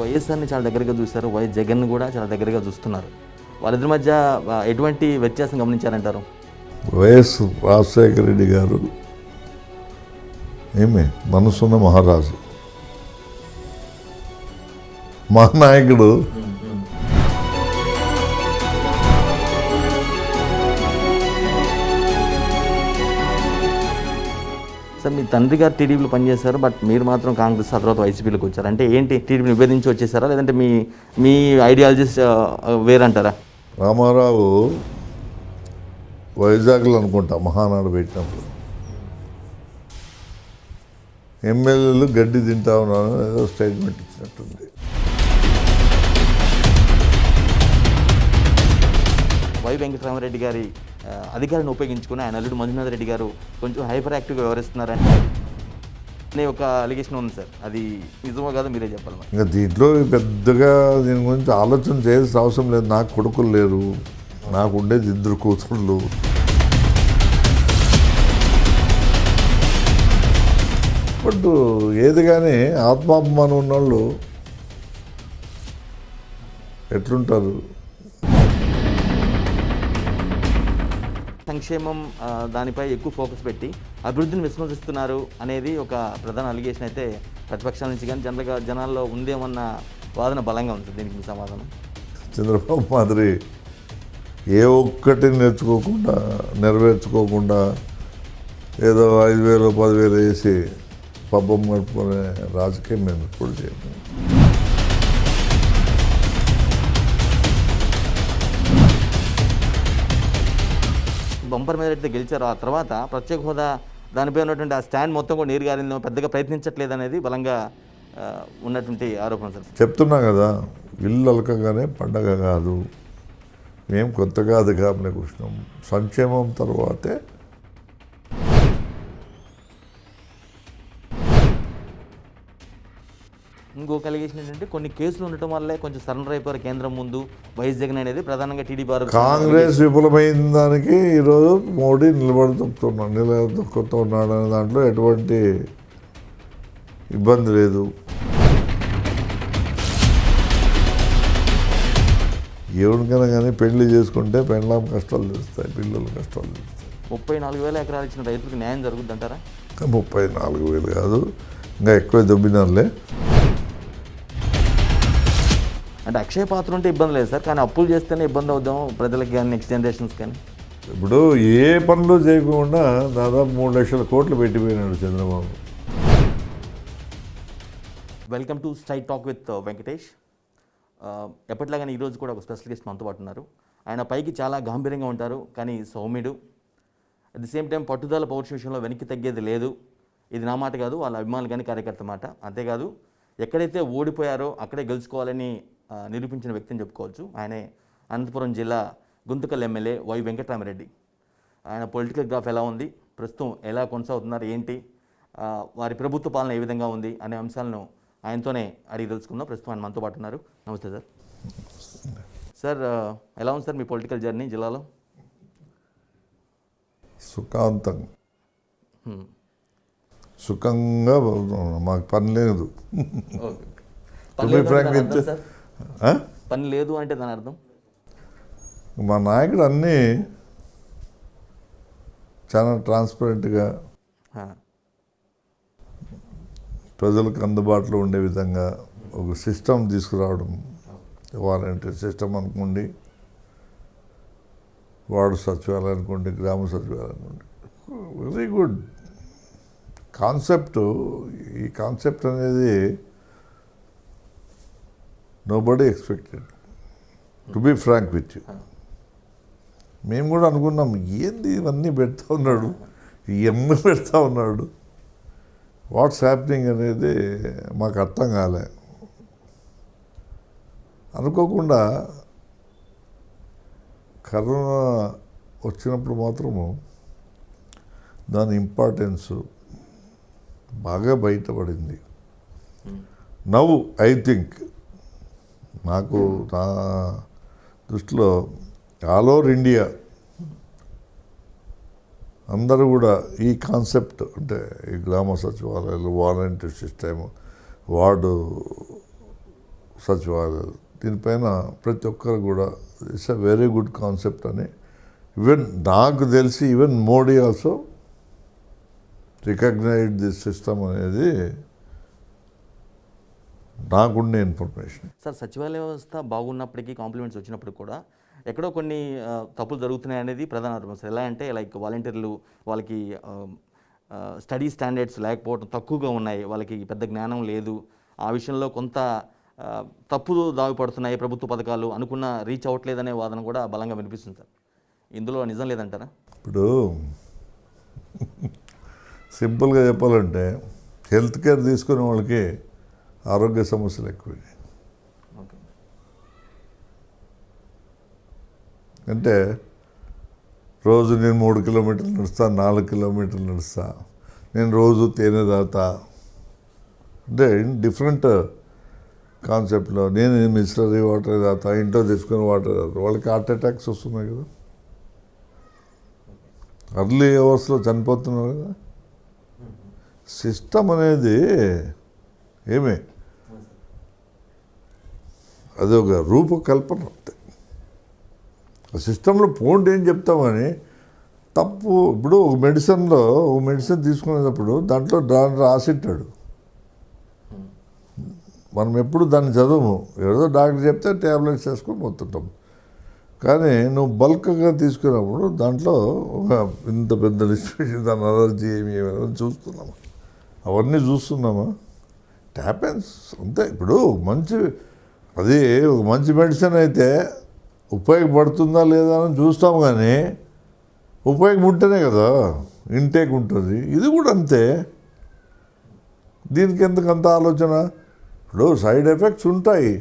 వైఎస్ఆర్ని చాలా దగ్గరగా చూస్తారు, వైఎస్ జగన్ కూడా చాలా దగ్గరగా చూస్తున్నారు. వాళ్ళిద్దరి మధ్య ఎటువంటి వ్యత్యాసం గమనించారంటారు? వైఎస్ రాజశేఖర రెడ్డి గారు మనసున్న మహారాజు, మహానాయకుడు. సార్, మీ తండ్రి గారు టీడీపీలో పనిచేశారు, బట్ మీరు మాత్రం కాంగ్రెస్ ఆ తర్వాత వైసీపీలోకి వచ్చారు. అంటే ఏంటి, టీడీపీ విభేదించి వచ్చేసారా, లేదంటే మీ ఐడియాలజీస్ వేరంటారా? రామారావు వైజాగ్లో అనుకుంటా మహానాడు పెట్టినప్పుడు ఎమ్మెల్యేలు గడ్డి తింటా ఉన్నాను ఏదో స్టేట్మెంట్ ఇచ్చినట్టుంది. వై వెంకటరామరెడ్డి గారి అధికారాన్ని ఉపయోగించుకుని ఆయన అల్లుడు మంజునాథ్ రెడ్డి గారు కొంచెం హైపర్ యాక్టివ్గా వ్యవహరిస్తున్నారని ఒక అలిగేషన్ ఉంది సార్. అది నిజమో కాదో మీరే చెప్పాలి. ఇంకా దీంట్లో పెద్దగా దీని గురించి ఆలోచన చేయాల్సిన అవసరం లేదు. నాకు కొడుకులు లేరు, నాకు ఉండేది 2 కూతుళ్ళు. బట్ ఏది కానీ ఆత్మాభిమానం ఉన్నవాళ్ళు ఎట్లుంటారు? సంక్షేమం దానిపై ఎక్కువ ఫోకస్ పెట్టి అభివృద్ధిని విస్మరిస్తున్నారు అనేది ఒక ప్రధాన అలిగేషన్ అయితే ప్రతిపక్షాల నుంచి కానీ జనరల్గా జనాల్లో ఉందేమన్న వాదన బలంగా ఉంటుంది. దీనికి మీ సమాధానం? చంద్రబాబు మాదిరి ఏ ఒక్కటి నెరవేర్చుకోకుండా ఏదో 5,000 10,000 వేసి పబ్బం గడుపుకునే రాజకీయం మేము ఎప్పుడు చేయము. బంపర్ మీద అయితే గెలిచారు, ఆ తర్వాత ప్రత్యేక హోదా దానిపై ఉన్నటువంటి ఆ స్టాండ్ మొత్తం కూడా నీరు గారిందో పెద్దగా ప్రయత్నించట్లేదు అనేది బలంగా ఉన్నటువంటి ఆరోపణ సార్. చెప్తున్నా కదా, ఇల్లు అలకగానే పండగ కాదు, మేము కొత్తగా అధికారంలోకి వచ్చినాం. సంక్షేమం తర్వాతే ఇంకొక అలిగేషన్ ఏంటంటే కొన్ని కేసులు ఉండటం వల్లే కొంచెం సరెండర్ అయిపోయారు కేంద్రం ముందు వైఎస్ జగన్ అనేది ప్రధానంగా టీడీపీ కాంగ్రెస్ విఫలమైన దానికి ఈరోజు మోడీ నిలబడుతున్నాడు అనే దాంట్లో ఎటువంటి ఇబ్బంది లేదు. ఎవరికైనా కానీ పెళ్లి చేసుకుంటే పెళ్ళాం కష్టాలు తెలుస్తాయి, పిల్లలు కష్టాలు తెలుస్తాయి. 34,000 ఎకరాలు ఇచ్చిన రైతులకు న్యాయం జరుగుద్ది అంటారా? 34,000 కాదు, ఇంకా ఎక్కువ దొబ్బినారులే. అంటే అక్షయ పాత్ర ఉంటే ఇబ్బంది లేదు సార్, కానీ అప్పులు చేస్తేనే ఇబ్బంది అవుదాం ప్రజలకి కానీ నెక్స్ట్ జనరేషన్స్ కానీ. ఇప్పుడు ఏ పనులు చేయకుండా దాదాపు 3 లక్షల కోట్లు పెట్టిపోయినాడు Chandrababu. Welcome to straight talk with Venkatesh. ఎప్పటిలాగానే ఈరోజు కూడా ఒక స్పెషల్ గెస్ట్ మనతో పాటు ఉన్నారు. ఆయన పైకి చాలా గాంభీర్యంగా ఉంటారు, కానీ సౌమ్యుడు. అట్ ది సేమ్ టైం పట్టుదల పౌరుష విషయంలో వెనక్కి తగ్గేది లేదు. ఇది నా మాట కాదు, వాళ్ళ అభిమానులు కానీ కార్యకర్త మాట. అంతేకాదు, ఎక్కడైతే ఓడిపోయారో అక్కడే గెలుచుకోవాలని నిరూపించిన వ్యక్తిని చెప్పుకోవచ్చు. ఆయనే అనంతపురం జిల్లా గుంతకల్ ఎమ్మెల్యే వై వెంకటరామరెడ్డి. ఆయన పొలిటికల్ గ్రాఫ్ ఎలా ఉంది, ప్రస్తుతం ఎలా కొనసాగుతున్నారు, ఏంటి, వారి ప్రభుత్వ పాలన ఏ విధంగా ఉంది అనే అంశాలను ఆయనతోనే అడిగి తెలుసుకుందాం. ప్రస్తుతం ఆయన మనతో పాటు ఉన్నారు. నమస్తే సార్. సార్, ఎలా ఉంది సార్ మీ పొలిటికల్ జర్నీ జిల్లాలో? సుఖంగా మాకు పని లేదు. పని లేదు అంటే దాని అర్థం? మా నాయకుడు అన్నీ చాలా ట్రాన్స్పరెంట్గా ప్రజలకు అందుబాటులో ఉండే విధంగా ఒక సిస్టమ్ తీసుకురావడం. వాలంటీర్ సిస్టమ్ అనుకోండి, వార్డు సచివాలయం అనుకోండి, గ్రామ సచివాలయం అనుకోండి, వెరీ గుడ్ కాన్సెప్ట్. ఈ కాన్సెప్ట్ అనేది nobody expected, to be frank with you. మేము కూడా అనుకున్నాం, ఏంది ఇవన్నీ పెడతా ఉన్నాడు, ఇవన్నీ పెడతా ఉన్నాడు, వాట్స్ హ్యాపెనింగ్ అనేది మాకు అర్థం కాలే. అనుకోకుండా కరోనా వచ్చినప్పుడు మాత్రము దాని ఇంపార్టెన్స్ బాగా బయటపడింది. నవ్ ఐ థింక్ నాకు నా దృష్టిలో ఆల్ ఓవర్ ఇండియా అందరూ కూడా ఈ కాన్సెప్ట్, అంటే ఈ గ్రామ సచివాలయాలు, వాలంటీర్ సిస్టమ్, వార్డు సచివాలయాలు దీనిపైన ప్రతి ఒక్కరు కూడా it's a very good concept అని ఈవెన్ నాకు తెలిసి even Modi also recognize this system అనేది నాకుండే ఇన్ఫర్మేషన్. సార్ సచివాలయ వ్యవస్థ బాగున్నప్పటికీ కాంప్లిమెంట్స్ వచ్చినప్పుడు కూడా ఎక్కడో కొన్ని తప్పులు జరుగుతున్నాయి అనేది ప్రధాన ఆరోపణ. ఎలా అంటే లైక్ వాలంటీర్లు వాళ్ళకి స్టడీ స్టాండర్డ్స్ లేకపోవడం తక్కువగా ఉన్నాయి, వాళ్ళకి పెద్ద జ్ఞానం లేదు, ఆ విషయంలో కొంత తప్పులు దాగిపడుతున్నాయి, ప్రభుత్వ పథకాలు అనుకున్న రీచ్ అవ్వట్లేదనే వాదన కూడా బలంగా వినిపిస్తుంది సార్. ఇందులో నిజం లేదంటారా? ఇప్పుడు సింపుల్గా చెప్పాలంటే హెల్త్ కేర్ తీసుకునే వాళ్ళకి ఆరోగ్య సమస్యలు ఎక్కువైనాయి. ఓకే. అంటే రోజు నేను 3 కిలోమీటర్లు నడుస్తా, 4 కిలోమీటర్లు నడుస్తా, నేను రోజు తేనె తాగుతా, అంటే డిఫరెంట్ కాన్సెప్ట్లో నేను మిస్లరీ వాటర్ తాగుతా, ఇంట్లో తెచ్చుకుని వాటర్ తాగుతా, వాళ్ళకి హార్ట్ అటాక్స్ వస్తున్నాయి కదా, అర్లీ అవర్స్లో చనిపోతున్నారు కదా. సిస్టమ్ అనేది ఏమే అది ఒక రూపకల్పన అంతే. ఆ సిస్టంలో పోండి ఏం చెప్తామని తప్పు. ఇప్పుడు ఒక మెడిసిన్ తీసుకునేటప్పుడు దాంట్లో దాన్ని రాసిట్టాడు, మనం ఎప్పుడు దాన్ని చదవము, ఏదో డాక్టర్ చెప్తే ట్యాబ్లెట్స్ వేసుకొని పోతుంటాం. కానీ నువ్వు బల్క్గా తీసుకున్నప్పుడు దాంట్లో ఒక ఇంత పెద్ద లిస్ట్ దాని అలర్జీ ఏమి చూస్తున్నామా, అవన్నీ చూస్తున్నామా, ట్యాపెన్స్ అంతే. ఇప్పుడు అది ఒక మంచి మెడిసిన్ అయితే ఉపయోగపడుతుందా లేదా అని చూస్తాం, కానీ ఉపయోగం ఉంటేనే కదా ఇంటేక్ ఉంటుంది. ఇది కూడా అంతే. దీనికి ఎందుకు అంత ఆలోచన? ఇప్పుడు సైడ్ ఎఫెక్ట్స్ ఉంటాయి.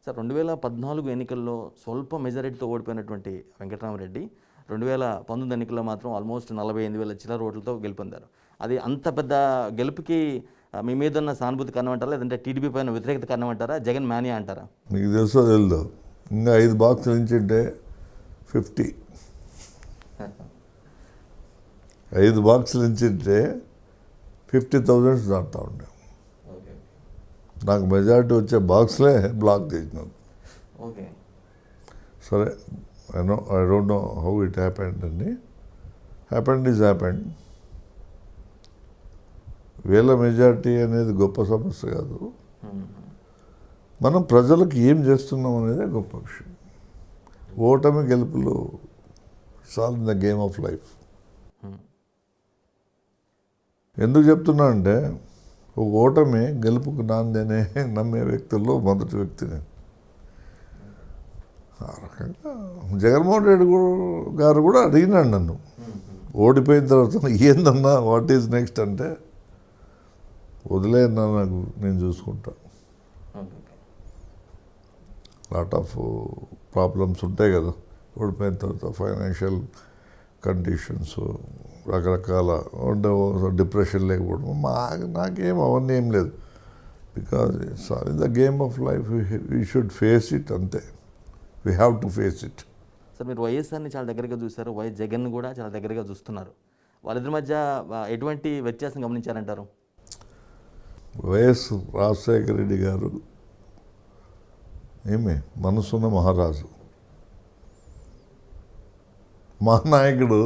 సార్ 2014 ఎన్నికల్లో స్వల్ప మెజారిటీతో ఓడిపోయినటువంటి వెంకటరామరెడ్డి 2019 ఎన్నికల్లో మాత్రం ఆల్మోస్ట్ 48,000 చిల్లర ఓట్లతో గెలుపొందారు. అది అంత పెద్ద గెలుపుకి మీ మీద ఉన్న సానుభూతి కారణం అంటారా, లేదంటే టీడీపీ పైన వ్యతిరేకత కారణం అంటారా, జగన్ మానియా అంటారా? మీకు తెలుసో తెలియదు, ఇంకా 5 బాక్సులు ఇచ్చింటే 50, 5 బాక్సులు ఇచ్చింటే 50,000 దాటుతూ ఉండే. నాకు మెజారిటీ వచ్చే బాక్స్లే బ్లాక్ చేసినాను. ఓకే. సరే, I don't know how it happened అండి. Happened is happened. వేల మెజారిటీ అనేది గొప్ప సమస్య కాదు, మనం ప్రజలకు ఏం చేస్తున్నాం అనేదే గొప్ప విషయం. ఓటమి గెలుపులు సాల్ in the game of life. ఎందుకు చెప్తున్నా అంటే ఒక ఓటమి గెలుపుకు నాందేనే నమ్మే వ్యక్తుల్లో మొదటి వ్యక్తిని. ఆ రకంగా జగన్మోహన్ రెడ్డి గారు కూడా అడిగినాడు నన్ను ఓడిపోయిన తర్వాత, ఏందన్నా వాట్ ఈజ్ నెక్స్ట్ అంటే, వదిలేనా నాకు, నేను చూసుకుంటా. లాట్ ఆఫ్ ప్రాబ్లమ్స్ ఉంటాయి కదా ఓడిపోయిన తర్వాత, ఫైనాన్షియల్ కండిషన్స్, రకరకాల డిప్రెషన్ లేకపోవడం, నాకేం అవన్నీ ఏం లేదు. Because in the game of life we should face it, అంతే. We have to face it. Sir మీరు వైఎస్ఆర్ని చాలా దగ్గరగా చూశారు, వైఎస్ జగన్ కూడా చాలా దగ్గరగా చూస్తున్నారు. వాళ్ళిద్దరి మధ్య ఎటువంటి వ్యత్యాసం గమనించారంటారు? వైఎస్ రాజశేఖర రెడ్డి గారు మనసున్న మహారాజు, మహానాయకుడు.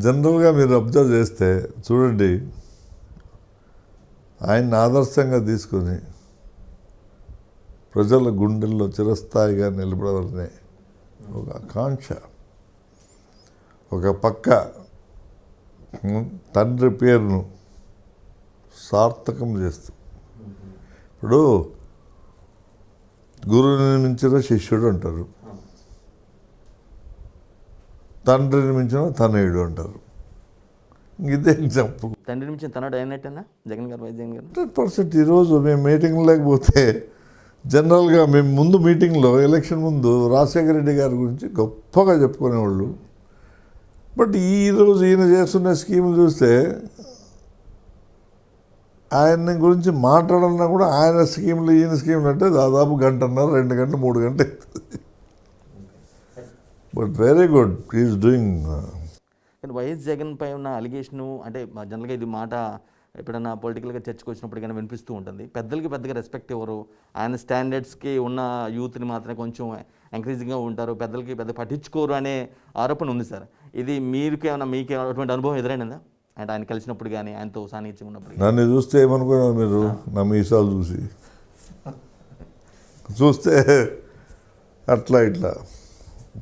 జనరల్గా మీరు అబ్జర్వ్ చేస్తే చూడండి, ఆయన్ని ఆదర్శంగా తీసుకొని ప్రజల గుండెల్లో చిరస్థాయిగా నిలబడాలనే ఒక ఆకాంక్ష, ఒక పక్క తండ్రి పేరును సార్థకం చేస్తూ, ఇప్పుడు గురువుని మించిన శిష్యుడు అంటారు, తండ్రిని మించిన తనయుడు అంటారు. ఇదే ఎగ్జాంపుల్. తండ్రిని మించిన తనయుడు అయినట్టేనా జగన్ గారు, వైఎస్ జగన్ గారు? 100%. ఈరోజు మేము మీటింగ్ లేకపోతే జనరల్గా మేము ముందు మీటింగ్లో ఎలక్షన్ ముందు రాజశేఖర రెడ్డి గారి గురించి గొప్పగా చెప్పుకునేవాళ్ళు. బట్ ఈరోజు ఈయన చేస్తున్న స్కీములు చూస్తే ఆయన గురించి మాట్లాడాలన్నా కూడా ఆయన స్కీములు ఈయన స్కీములు అంటే దాదాపు 1.5, 2 గంటలు, 3 గంటలు అవుతుంది. But very good, is doing. కానీ వైఎస్ జగన్ పై ఉన్న అలిగేషను అంటే జనరల్గా ఇది మాట ఎప్పుడైనా పొలిటికల్గా చర్చకు వచ్చినప్పుడు కానీ వినిపిస్తూ ఉంటుంది. పెద్దలకి పెద్దగా రెస్పెక్ట్ ఇవ్వరు, ఆయన స్టాండర్డ్స్కి ఉన్న యూత్ని మాత్రమే కొంచెం ఎంకరేజింగ్గా ఉంటారు, పెద్దలకి పెద్ద పట్టించుకోరు అనే ఆరోపణ ఉంది సార్. ఇది మీకు అటువంటి అనుభవం ఎదురైందా అంటే ఆయన కలిసినప్పుడు కానీ ఆయనతో సాన్నిధ్యం ఉన్నప్పుడు కానీ? నన్ను చూస్తే ఏమనుకున్నారు మీరు? నా మీసాలు చూస్తే అట్లా ఇట్లా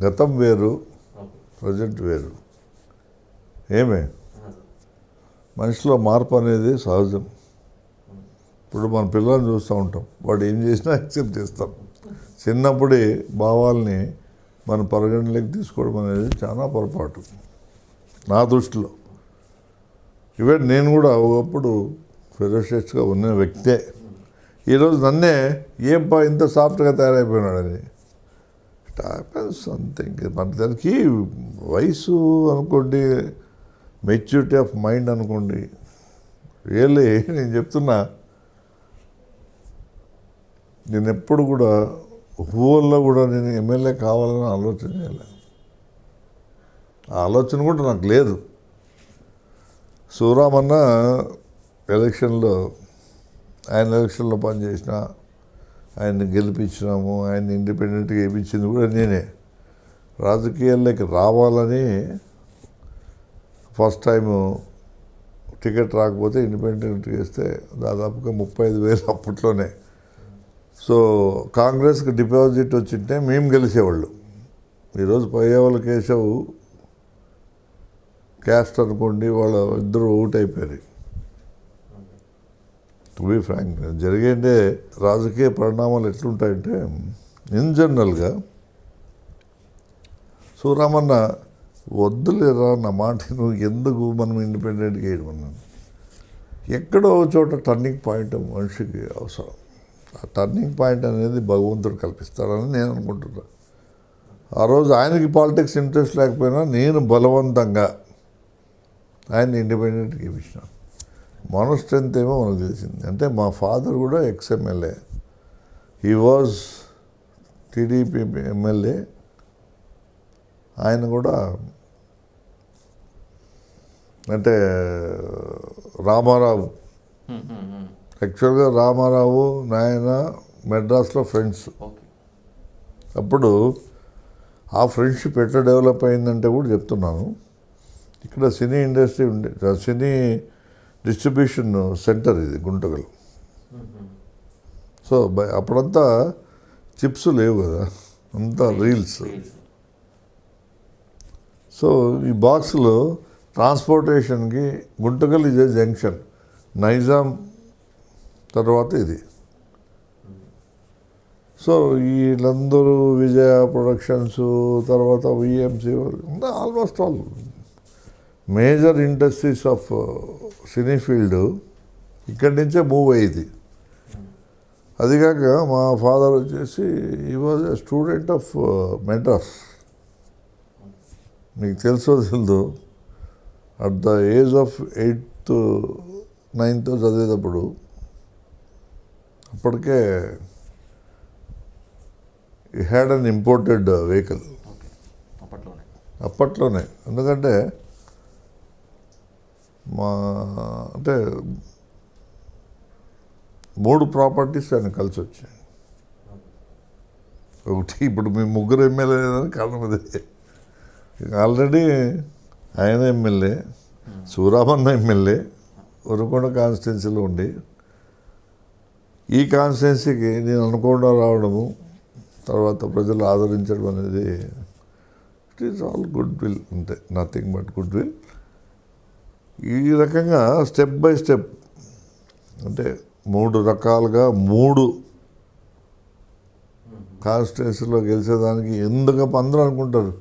గతం వేరు, ప్రజెంట్ వేరు. ఏమే మనిషిలో మార్పు అనేది సహజం. ఇప్పుడు మన పిల్లల్ని చూస్తూ ఉంటాం, వాడు ఏం చేసినా యాక్సెప్ట్ చేస్తాం. చిన్నప్పుడే భావాల్ని మన పరిగణలోకి తీసుకోవడం అనేది చాలా పొరపాటు నా దృష్టిలో. ఈవెన్ నేను కూడా ఒకప్పుడు ఫెరోషియస్గా ఉన్న వ్యక్తే. ఈరోజు నన్నే ఏంపా ఇంత సాఫ్ట్గా తయారైపోయినాడని ఇట్ హ్యాపెన్స్ సంథింగ్. మన దానికి వయసు అనుకోండి, మెచ్యూరిటీ ఆఫ్ మైండ్ అనుకోండి. రియల్లీ నేను చెప్తున్నా, నేను ఎప్పుడు కూడా ఊళ్ళో కూడా నేను ఎమ్మెల్యే కావాలని ఆలోచన చేయలేదు. ఆ ఆలోచన కూడా నాకు లేదు. శివరామన్న ఎలక్షన్లో పనిచేసిన, ఆయన్ని గెలిపించినాము, ఆయన్ని ఇండిపెండెంట్గా వేయించింది కూడా నేనే. రాజకీయాల్లోకి రావాలని ఫస్ట్ టైము టికెట్ రాకపోతే ఇండిపెండెంట్ వేస్తే దాదాపుగా 35,000 అప్పట్లోనే. సో కాంగ్రెస్కి డిపాజిట్ వచ్చింటే మేము గెలిచేవాళ్ళు. ఈరోజు పయ్యవల కేశవ్ క్యాస్ట్ అనుకోండి, వాళ్ళ ఇద్దరు అవుట్ అయిపోయారు. టు బీ ఫ్రాంక్, జరిగేంటే రాజకీయ పరిణామాలు ఎట్లుంటాయంటే ఇన్ జనరల్గా శివరామన్న వద్దులేరా నా మాట, నువ్వు ఎందుకు మనం ఇండిపెండెంట్గా వేయమన్నాను. ఎక్కడో చోట టర్నింగ్ పాయింట్ మనిషికి అవసరం. ఆ టర్నింగ్ పాయింట్ అనేది భగవంతుడు కల్పిస్తాడని నేను అనుకుంటున్నా. ఆ రోజు ఆయనకి పాలిటిక్స్ ఇంట్రెస్ట్ లేకపోయినా నేను బలవంతంగా ఆయన ఇండిపెండెంట్గా ఇప్పించిన. మన స్ట్రెంత్ ఏమో మనకు తెలిసింది. అంటే మా ఫాదర్ కూడా ex-MLA, he was TDP MLA. ఆయన కూడా అంటే రామారావు, యాక్చువల్గా రామారావు నాయన మెడ్రాస్లో ఫ్రెండ్స్. అప్పుడు ఆ ఫ్రెండ్షిప్ ఎట్లా డెవలప్ అయిందంటే కూడా చెప్తున్నాను. ఇక్కడ సినీ ఇండస్ట్రీ ఉండే, సినీ డిస్ట్రిబ్యూషన్ సెంటర్ ఇది గుంటగల్. సో అప్పుడంతా చిప్స్ లేవు కదా, అంతా రీల్స్. సో ఈ బాక్స్లో ట్రాన్స్పోర్టేషన్కి గుంటగల్ ఇదే జంక్షన్, నైజాం తర్వాత ఇది. సో వీళ్ళందరూ విజయ ప్రొడక్షన్స్, తర్వాత VMC, almost all major industries of cine field ఇక్కడి నుంచే మూవ్ అయ్యేది. అదిగాక మా ఫాదర్ వచ్చేసి ఈ was a student of Madras. మీకు తెలుసో తెలియదు, at the age of 8th 9th చదివేటప్పుడు అప్పటికే ఈ హ్యాడ్ అన్ ఇంపోర్టెడ్ వెహికల్ అప్పట్లోనే. ఎందుకంటే అంటే 3 ప్రాపర్టీస్ ఆయన కలిసి వచ్చాయి. ఒకటి ఇప్పుడు మేము 3 ఎమ్మెల్యే కారణం అదే. ఆల్రెడీ ఆయన ఎమ్మెల్యే, శివరామన్న ఎమ్మెల్యే, ఉరకొండ కాన్స్టిట్యున్సీలో ఉండి ఈ కాన్స్టిట్యున్సీకి నేను అనుకోవడం రావడము, తర్వాత ప్రజలు ఆదరించడం అనేది it is all good will, అంతే, నథింగ్ బట్ గుడ్ విల్. ఈ రకంగా స్టెప్ బై స్టెప్ అంటే 3 రకాలుగా 3 కాన్స్టిట్యున్సీలో గెలిచేదానికి ఎందుకు అందరూ అనుకుంటారు,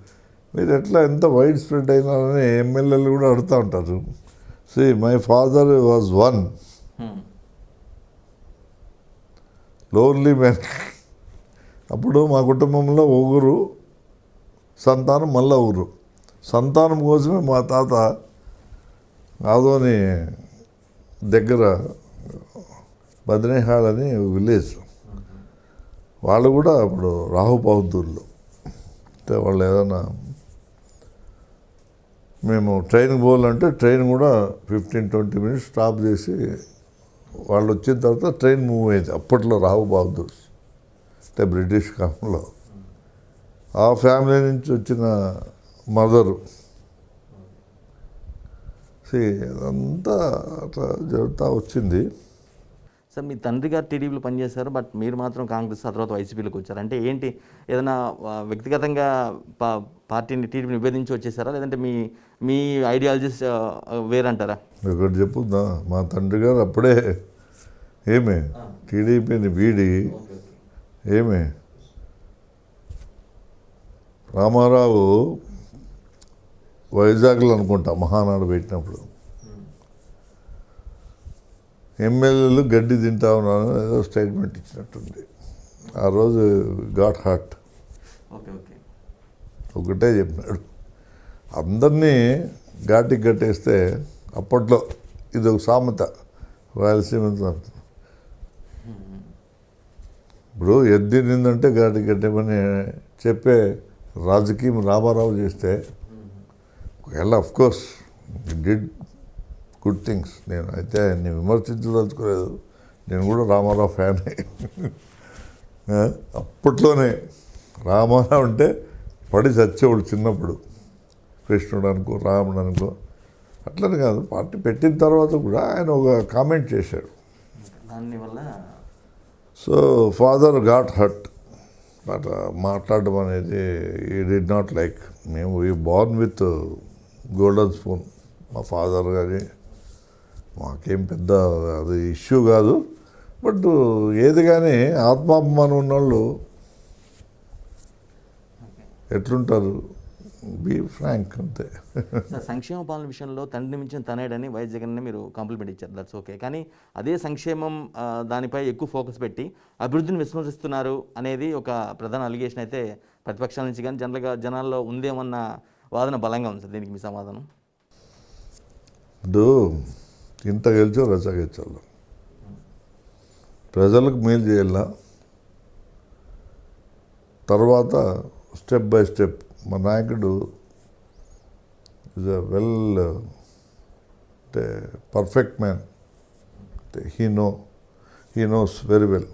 మీరు ఎట్లా ఎంత వైడ్ స్ప్రెడ్ అయినారని ఎమ్మెల్యేలు కూడా అడుగుతూ ఉంటారు. See my father was one lonely man. అప్పుడు మా కుటుంబంలో 1 సంతానం, మళ్ళా 1 సంతానం కోసమే మా తాత ఆదోని దగ్గర బద్రేహాళ్ అని విలేజ్, వాళ్ళు కూడా అప్పుడు రాహు బహదూర్లు. అంటే వాళ్ళు ఏదైనా మేము ట్రైన్కి పోవాలంటే ట్రైన్ కూడా 15-20 మినిట్స్ స్టాప్ చేసి వాళ్ళు వచ్చిన తర్వాత ట్రైన్ మూవ్ అయింది. అప్పట్లో రావు బహదూర్ అంటే బ్రిటిష్ కాలంలో ఆ ఫ్యామిలీ నుంచి వచ్చిన మదరు. అదంతా అట్లా జరుగుతూ వచ్చింది. సార్ మీ తండ్రి గారు టీడీపీలో పనిచేశారు, బట్ మీరు మాత్రం కాంగ్రెస్ ఆ తర్వాత వైసీపీలోకి వచ్చారు. అంటే ఏంటి, ఏదైనా వ్యక్తిగతంగా పార్టీని టీడీపీని విభేదించి వచ్చేసారా, లేదంటే మీ మీ ఐడియాలజీస్ వేరంటారా? ఒకటి చెప్పుద్దా, మా తండ్రి గారు అప్పుడే ఏమే టీడీపీని వీడి ఏమే రామారావు వైజాగ్లో అనుకుంటా మహానాడు పెట్టినప్పుడు ఎమ్మెల్యేలు గడ్డి తింటా ఉన్నాను ఏదో స్టేట్మెంట్ ఇచ్చినట్టుంది. ఆ రోజు గాట్ హార్ట్. ఒకటే చెప్పినాడు, అందరినీ ఘాటికి కట్టేస్తే అప్పట్లో ఇది ఒక సామెత, రాయలసీమ సామెత. ఇప్పుడు ఎద్ది నిందంటే ఘాటికి కట్టేమని చెప్పే రాజకీయం రామారావు చేస్తే ఒకవేళ అఫ్కోర్స్ డిడ్ గుడ్ థింగ్స్. నేను అయితే ఆయన్ని విమర్శించదలుచుకోలేదు, నేను కూడా రామారావు ఫ్యానే. అప్పట్లోనే రామారావు అంటే పడి చచ్చేవాడు చిన్నప్పుడు, కృష్ణుడు అనుకో రాముడు అనుకో. అట్లని కాదు, పార్టీ పెట్టిన తర్వాత కూడా ఆయన ఒక కామెంట్ చేశాడు. దానివల్ల so father got hurt. But మాట్లాడడం అనేది ఈ డిడ్ నాట్ లైక్. మేము ఈ బోర్న్ విత్ గోల్డెన్ స్పూన్. మా ఫాదర్ కానీ మాకేం పెద్ద అది ఇష్యూ కాదు. బట్ ఏది కానీ ఆత్మాభిమానం ఉన్నవాళ్ళు ఎట్లుంటారు, బీ ఫ్రాంక్ అంతే. సంక్షేమ పాలన విషయంలో తండ్రిని మించిన తనేడని వైఎస్ జగన్ని మీరు కాంప్లిమెంట్ ఇచ్చారు, దట్స్ ఓకే. కానీ అదే సంక్షేమం దానిపై ఎక్కువ ఫోకస్ పెట్టి అభివృద్ధిని విస్మరిస్తున్నారు అనేది ఒక ప్రధాన అలిగేషన్ అయితే ప్రతిపక్షాల నుంచి కానీ జనరల్గా జనాల్లో ఉందేమన్న వాదన బలంగా ఉంది సార్. దీనికి మీ సమాధానం? ఇప్పుడు ఇంత గెలిచో రచ గెలిచాలి, ప్రజలకు మేలు చేయాల. తర్వాత స్టెప్ బై స్టెప్ మా నాయకుడు ఈజ్ అ వెల్ అంటే పర్ఫెక్ట్ మ్యాన్. అంటే హీ నోస్ వెరీ వెల్.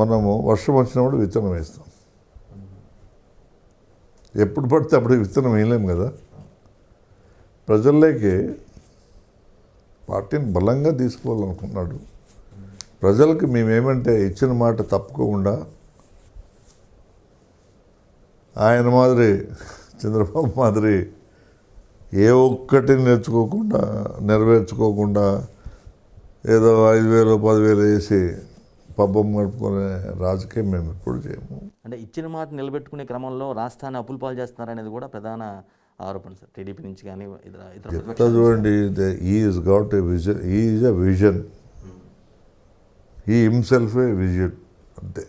మనము వర్షం వచ్చినప్పుడు విత్తనం వేస్తాం, ఎప్పుడు పడితే అప్పుడు విత్తనం వేయలేము కదా. ప్రజల్లోకి పార్టీని బలంగా తీసుకోవాలనుకున్నాడు. ప్రజలకు మేమేమంటే ఇచ్చిన మాట తప్పుకోకుండా ఆయన మాదిరి చంద్రబాబు మాదిరి ఏ ఒక్కటి నెరవేర్చుకోకుండా ఏదో 5,000 10,000 వేసి పబ్బం గడుపుకునే రాజకీయం మేము ఎప్పుడు చేయము. అంటే ఇచ్చిన మాట నిలబెట్టుకునే క్రమంలో రాష్ట్రాన్ని అప్పుల పాలు చేస్తున్నారనేది కూడా ప్రధాన ఆరోపణ సార్, టీడీపీ నుంచి కానీ ఇతర. చూడండి, is got a vision, is a vision, ఈ హిమ్సెల్ఫ్ ఏ విజన్ అంతే.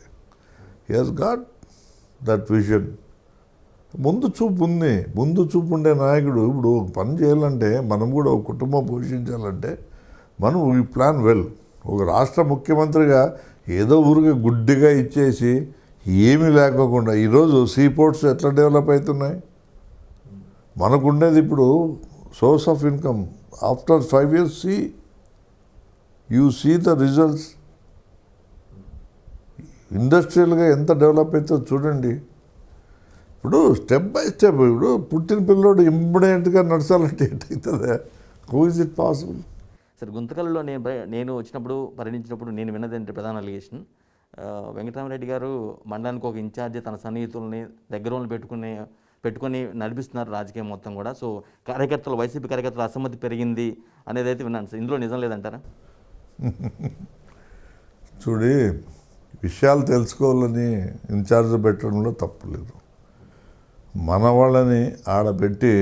He has got that vision. ముందు చూపు ఉండే నాయకుడు. ఇప్పుడు ఒక పని చేయాలంటే, మనం కూడా ఒక కుటుంబం పోషించాలంటే మనం ఈ ప్లాన్ వెల్. ఒక రాష్ట్ర ముఖ్యమంత్రిగా ఏదో ఊరిగా గుడ్డిగా ఇచ్చేసి ఏమీ లేకోకుండా ఈరోజు సీ పోర్ట్స్ ఎట్లా డెవలప్ అవుతున్నాయి. మనకుండేది ఇప్పుడు source of income. After 5 years you see the results. ఇండస్ట్రియల్గా ఎంత డెవలప్ అవుతుందో చూడండి. ఇప్పుడు స్టెప్ బై స్టెప్, ఇప్పుడు పుట్టిన పిల్లోడు ఇంపార్టెంట్గా నడచాలంటే ఎట్టవుతుందా? How is it possible? Sir, గుంతకల్లో నేను వచ్చినప్పుడు పర్యటించినప్పుడు నేను విన్నది అంటే ప్రధాన అలిగేషన్, వెంకటరామరెడ్డి గారు మండలానికి ఒక ఇన్ఛార్జి తన సన్నిహితుల్ని దగ్గరలో పెట్టుకొని నడిపిస్తున్నారు రాజకీయం మొత్తం కూడా. సో కార్యకర్తలు, వైసీపీ కార్యకర్తల అసమ్మతి పెరిగింది అనేది అయితే విన్నాను సార్. ఇందులో నిజం లేదంటారా? చూడి, విషయాలు తెలుసుకోవాలని ఇన్ఛార్జ్ పెట్టడంలో తప్పు లేదు. మన వాళ్ళని ఆడబెట్టి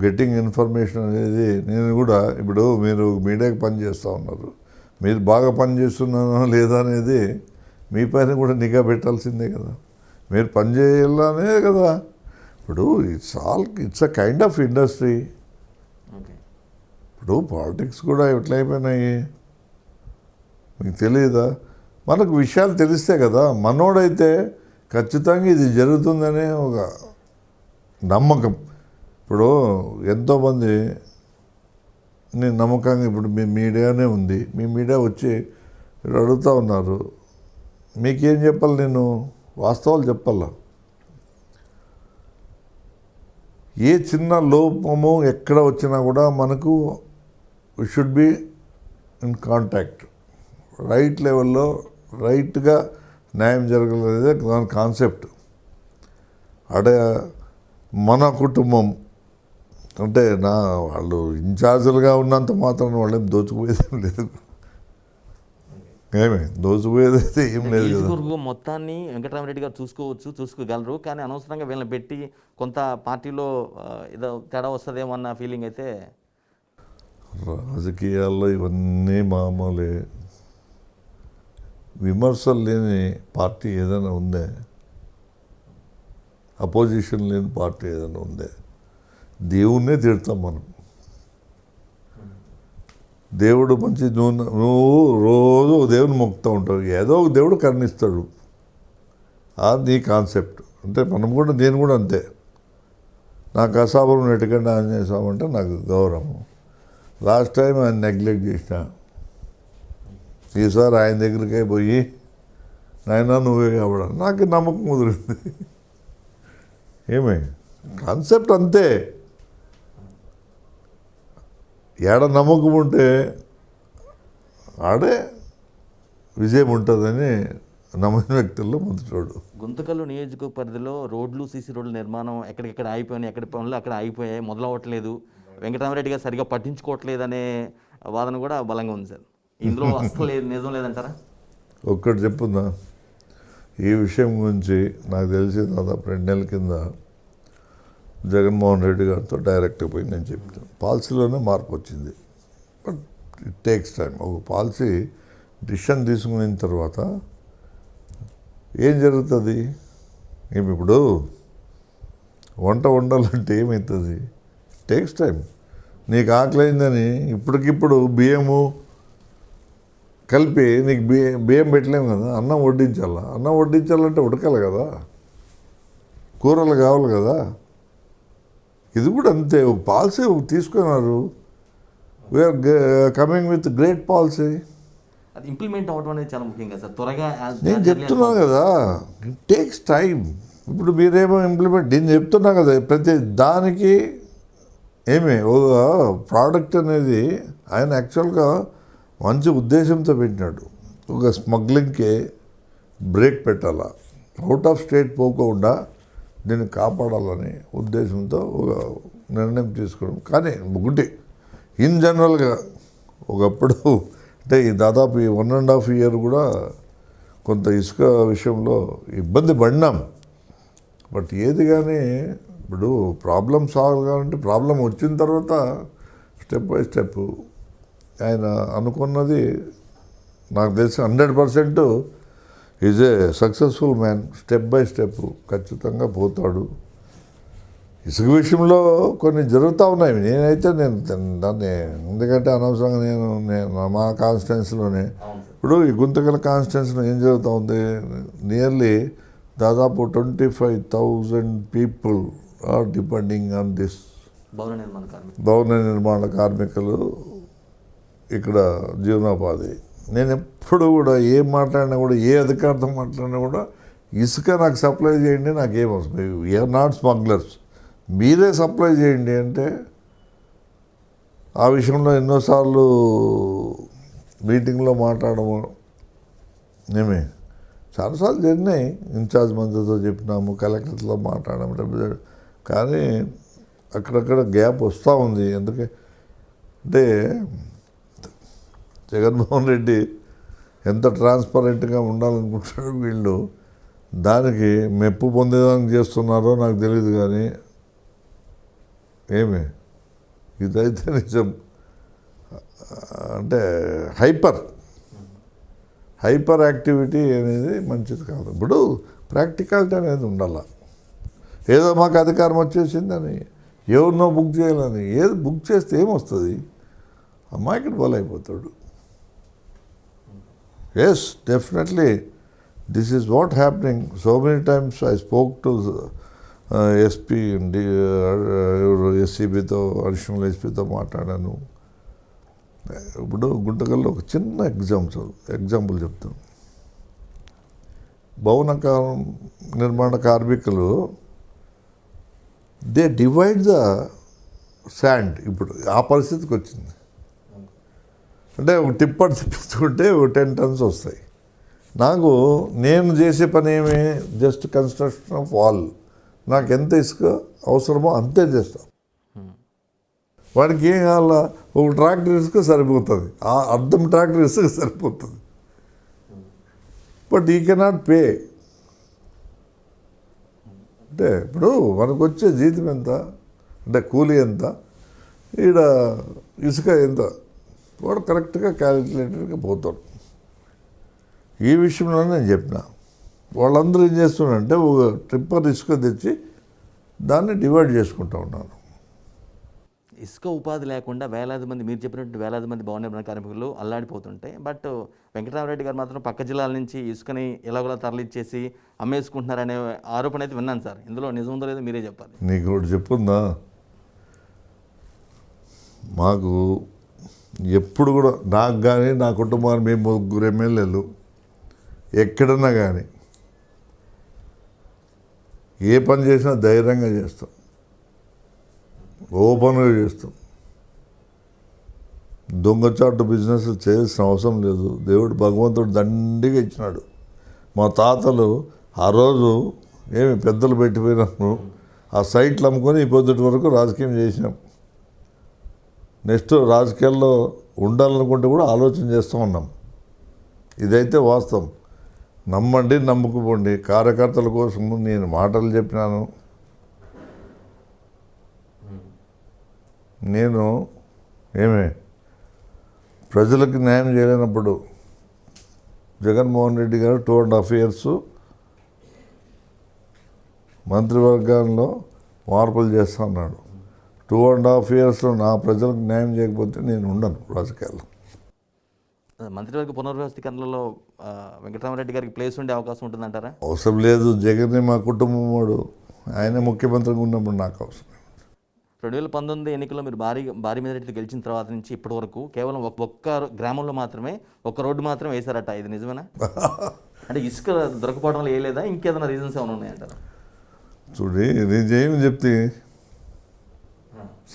గెట్టింగ్ ఇన్ఫర్మేషన్ అనేది, నేను కూడా ఇప్పుడు మీరు మీడియాకి పని చేస్తూ ఉన్నారు, మీరు బాగా పని చేస్తున్నారా లేదా అనేది మీ పైన కూడా నిఘా పెట్టాల్సిందే కదా. మీరు పని చేయాలనే కదా. ఇప్పుడు it's a kind of industry. ఇప్పుడు పాలిటిక్స్ కూడా ఎట్లయిపోయినాయి మీకు తెలియదా? మనకు విషయాలు తెలిస్తే కదా. మనోడైతే ఖచ్చితంగా ఇది జరుగుతుందనే ఒక నమ్మకం. ఇప్పుడు ఎంతోమంది నేను నమ్మకంగా, ఇప్పుడు మీ మీడియానే ఉంది, మీ మీడియా వచ్చి మీరు అడుగుతూ ఉన్నారు, మీకేం చెప్పాలి, నేను వాస్తవాలు చెప్పాలా? ఏ చిన్న లోపము ఎక్కడ వచ్చినా కూడా మనకు we should be in contact, right లెవెల్లో రైట్గా న్యాయం జరగలేదే దాని కాన్సెప్ట్. అడే మన కుటుంబం అంటే వాళ్ళు ఇన్ఛార్జీలుగా ఉన్నంత మాత్రం వాళ్ళేం దోచుకుపోయేది ఏం లేదు, దోచుకుపోయేది అయితే ఏం లేదు కదా. నియోజకవర్గం మొత్తాన్ని వెంకటరామరెడ్డి గారు చూసుకోగలరు, కానీ అనవసరంగా వీళ్ళని పెట్టి కొంత పార్టీలో ఏదో తేడా వస్తుందేమో అన్న ఫీలింగ్ అయితే. రాజకీయాల్లో ఇవన్నీ మామూలే. విమర్శలు లేని పార్టీ ఏదైనా ఉందే? అపోజిషన్ లేని పార్టీ ఏదైనా ఉందే? దేవుణ్ణే తిడతాం మనం. దేవుడు మంచి నువ్వు రోజు దేవుని మొక్కుతూ ఉంటావు, ఏదో ఒక దేవుడు కరుణిస్తాడు, అది నీ కాన్సెప్ట్. అంటే మనం కూడా, నేను కూడా అంతే. నాకు అసాబరం నెట్టుకంటే ఆంజనేయ స్వామి అంటే నాకు గౌరవం. లాస్ట్ టైం ఆయన నెగ్లెక్ట్ చేసిన, ఈసారి ఆయన దగ్గరికే పోయి నాయన నువ్వే కాబడా నాకు నమ్మకం కుదిరింది. ఏమే కాన్సెప్ట్ అంతే. ఏడ నమ్మకం ఉంటే ఆడే విజయం ఉంటుందని నమ్మిన వ్యక్తుల్లో మొదటివాడు. గుంతకల్లు నియోజకవర్గ పరిధిలో రోడ్లు, సీసీ రోడ్ల నిర్మాణం ఎక్కడికెక్కడ ఆగిపోయినాయి, ఎక్కడి పనులు అక్కడ ఆగిపోయాయి, మొదలవ్వట్లేదు, వెంకటరామరెడ్డి గారు సరిగ్గా పట్టించుకోవట్లేదు అనే వాదన కూడా బలంగా ఉంది సార్. ఇందులో అసలు నిజం లేదంటారా? ఒక్కటి చెప్పుందా, ఈ విషయం గురించి నాకు తెలిసి దాదాపు 2 నెలల కింద జగన్మోహన్ రెడ్డి గారితో డైరెక్ట్గా పోయి నేను చెప్తాను, పాలసీలోనే మార్పు వచ్చింది, బట్ ఇట్ టేక్స్ టైం. ఒక పాలసీ డిసిషన్ తీసుకున్న తర్వాత ఏం జరుగుతుంది? ఇప్పుడు వంట వండాలంటే ఏమవుతుంది? Takes time. నీకు ఆకలైందని ఇప్పటికిప్పుడు బియ్యము కలిపి నీకు బియ్యం పెట్టలేము కదా, అన్నం వడ్డించాలా. అన్నం వడ్డించాలంటే ఉడకాలి కదా, కూరలు కావాలి కదా. ఇది కూడా అంతే. ఒక పాలసీ తీసుకున్నారు, we're coming with great policy. అది ఇంప్లిమెంట్ అవ్వడం అనేది చాలా ముఖ్యం కదా సార్, త్వరగా. నేను చెప్తున్నాను కదా, ఇట్ టేక్స్ టైం. ఇప్పుడు మీరేమో ఇంప్లిమెంట్, నేను చెప్తున్నా కదా, ప్రతి దానికి ఏమి ఒక ప్రోడక్ట్ అనేది ఆయన యాక్చువల్గా మంచి ఉద్దేశంతో పెట్టినాడు. ఒక స్మగ్లింగ్కి బ్రేక్ పెట్టాలా, అవుట్ ఆఫ్ స్టేట్ పోకుండా దీన్ని కాపాడాలని ఉద్దేశంతో ఒక నిర్ణయం తీసుకోవడం. కానీ ఒకటి ఇన్ జనరల్గా ఒకప్పుడు అంటే ఈ దాదాపు ఈ 1.5 year కూడా కొంత ఇసుక విషయంలో ఇబ్బంది పడినాం. బట్ ఏది కానీ ఇప్పుడు ప్రాబ్లం సాల్వ్ కావాలంటే ప్రాబ్లం వచ్చిన తర్వాత స్టెప్ బై స్టెప్ ఆయన అనుకున్నది నాకు తెలిసి 100% is a successful man. Step by step ఖచ్చితంగా పోతాడు. ఇసుక విషయంలో కొన్ని జరుగుతూ ఉన్నాయి. నేనైతే దాన్ని ఎందుకంటే అనవసరంగా నేను మా కాన్స్టిట్యున్సీలోనే ఇప్పుడు ఈ గుంతకల్ కాన్స్టిట్యున్సీలో ఏం జరుగుతూ ఉంది, నియర్లీ దాదాపు 25,000 people are depending on this. భవన నిర్మాణ కార్మికులు ఇక్కడ జీవనోపాధి. నేను ఎప్పుడు కూడా ఏం మాట్లాడినా కూడా, ఏ అధికారితో మాట్లాడినా కూడా ఇసుక నాకు సప్లై చేయండి, నాకేం అవసరం, వీఆర్ నాట్ స్మగ్లర్స్, మీరే సప్లై చేయండి అంటే. ఆ విషయంలో ఎన్నోసార్లు మీటింగ్లో మాట్లాడము ఏమే చాలాసార్లు జరిగినాయి. ఇన్ఛార్జ్ మంత్రితో చెప్పినాము, కలెక్టర్తో మాట్లాడాము, కానీ అక్కడక్కడ గ్యాప్ వస్తూ ఉంది. ఎందుకంటే అంటే జగన్మోహన్ రెడ్డి ఎంత ట్రాన్స్పరెంట్గా ఉండాలనుకుంటున్నారో వీళ్ళు దానికి మెప్పు పొందేదానికి చేస్తున్నారో నాకు తెలియదు. కానీ ఏమి ఇదైతే నిజం. అంటే హైపర్ యాక్టివిటీ అనేది మంచిది కాదు. ఇప్పుడు ప్రాక్టికాలిటీ అనేది ఉండాల. ఏదో మాకు అధికారం వచ్చేసిందని, ఎవరినో బుక్ చేయాలని, ఏది బుక్ చేస్తే ఏమొస్తుంది? అమ్మాయికి బలైపోతాడు. Yes, definitely this is what happening. So many times I spoke to SP ఎస్సీబీతో అడిషనల్ ఎస్పీతో మాట్లాడాను. ఇప్పుడు గుంటకల్లో ఒక చిన్న ఎగ్జాంపుల్ చెప్తాను. భవన నిర్మాణ కార్మికులు దే డివైడ్ ద శాండ్. ఇప్పుడు ఆ పరిస్థితికి వచ్చింది. అంటే ఒక టిప్పర్ తిప్పుతుంటే ఒక 10 tons వస్తాయి. నేను చేసే పని ఏమి, జస్ట్ కన్స్ట్రక్షన్ ఆఫ్ వాల్. నాకు ఎంత ఇసుక అవసరమో అంతే చేస్తాను. వాడికి ఏం కావాలా, ఒక ట్రాక్టర్ ఇసుక సరిపోతుంది, ఆ అర్థం ట్రాక్టర్ ఇసుక సరిపోతుంది. బట్ ఈ కెనాట్ పే. అంటే ఇప్పుడు మనకు వచ్చే జీతం ఎంత, అంటే కూలీ ఎంత, ఈడ ఇసుక ఎంత, వాడు కరెక్ట్గా క్యాలిక్యులేటర్గా పోతాడు. ఈ విషయంలో నేను చెప్పిన వాళ్ళందరూ ఏం చేస్తున్నారంటే ఒక ట్రిప్పర్ ఇసుక తెచ్చి దాన్ని డివైడ్ చేసుకుంటూ ఉన్నాను. ఇసుక ఉపాధి లేకుండా వేలాది మంది, మీరు చెప్పినట్టు వేలాది మంది భవన నిర్మాణ కార్మికులు అల్లాడిపోతుంటాయి. బట్ వెంకటరామరెడ్డి గారు మాత్రం పక్క జిల్లాల నుంచి ఇసుకని ఎలాగోలా తరలిచ్చేసి అమ్మేసుకుంటున్నారనే ఆరోపణ అయితే విన్నాను సార్. ఇందులో నిజం ఉందో లేదో మీరే చెప్పాలి. నీకు ఒకటి చెప్పుందా, మాకు ఎప్పుడు కూడా నాకు కానీ నా కుటుంబాన్ని మేము 3 ఎమ్మెల్యేలు ఎక్కడన్నా కానీ ఏ పని చేసినా ధైర్యంగా చేస్తాం, ఓపెన్గా చేస్తాం. దొంగచాటు బిజినెస్ చేయాల్సిన అవసరం లేదు. దేవుడు భగవంతుడు దండిగా ఇచ్చినాడు. మా తాతలు ఆ రోజు ఏమి పెద్దలు పెట్టిపోయినాము, ఆ సైట్లు అమ్ముకొని ఈ పొద్దుటి వరకు రాజకీయం చేసినాం. నెక్స్ట్ రాజకీయాల్లో ఉండాలనుకుంటే కూడా ఆలోచన చేస్తూ ఉన్నాం. ఇదైతే వాస్తవం. నమ్మండి, నమ్ముకుపోండి. కార్యకర్తల కోసం నేను మాటలు చెప్పినాను. నేను ప్రజలకు న్యాయం చేయలేనప్పుడు జగన్మోహన్ రెడ్డి గారు 2.5 years మంత్రివర్గంలో మార్పులు చేస్తా ఉన్నాడు. 2.5 yearsలో నా ప్రజలకు న్యాయం చేయకపోతే నేను ఉండను రాజకీయాల్లో. మంత్రివర్గ పునర్వ్యవస్థీకరణలో వెంకటరామరెడ్డి గారికి ప్లేస్ ఉండే అవకాశం ఉంటుందంటారా? అవసరం లేదు. జగన్ మా కుటుంబం వాడు, ఆయన ముఖ్యమంత్రిగా ఉన్నప్పుడు నాకు అవసరం. 2019 ఎన్నికల్లో మీరు భారీ మెజారిటీతో గెలిచిన తర్వాత నుంచి ఇప్పటి వరకు కేవలం ఒక్క గ్రామంలో మాత్రమే ఒక రోడ్డు మాత్రం వేశారట. ఇది నిజమేనా? అంటే ఇసుక దొరకపోవడంలో వేయలేదా, ఇంకేదైనా రీజన్స్ ఏమైనా ఉన్నాయంటారా? చూడి, నేనేమి చెప్తే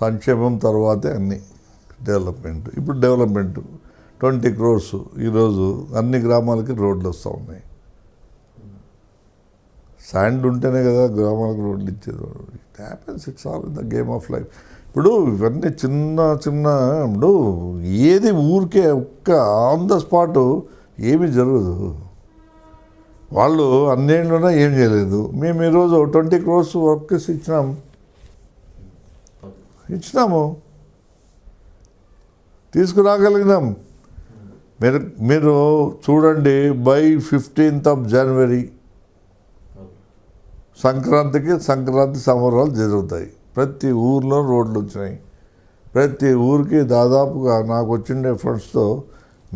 సంక్షేమం తర్వాతే అన్ని డెవలప్మెంట్. ఇప్పుడు డెవలప్మెంట్ 20 crores ఈరోజు అన్ని గ్రామాలకి రోడ్లు వస్తూ ఉన్నాయి. శాండ్ ఉంటేనే కదా గ్రామాలకు రోడ్లు ఇచ్చేది. It happens, it's all in the game of life. ఇప్పుడు ఇవన్నీ చిన్న ఇప్పుడు ఏది ఊరికే ఒక్క ఆన్ ద స్పాట్ ఏమీ జరగదు. వాళ్ళు అన్నేళ్ళున్నా ఏం చేయలేదు. మేము ఈరోజు 20 crores వర్కర్స్ ఇచ్చినాము, తీసుకురాగలిగినాం. మీరు చూడండి, by 15th of January Sankranti సంబరాలు జరుగుతాయి. ప్రతి ఊర్లో రోడ్లు వచ్చినాయి. ప్రతి ఊరికి దాదాపుగా నాకు వచ్చిండే ఫండ్స్తో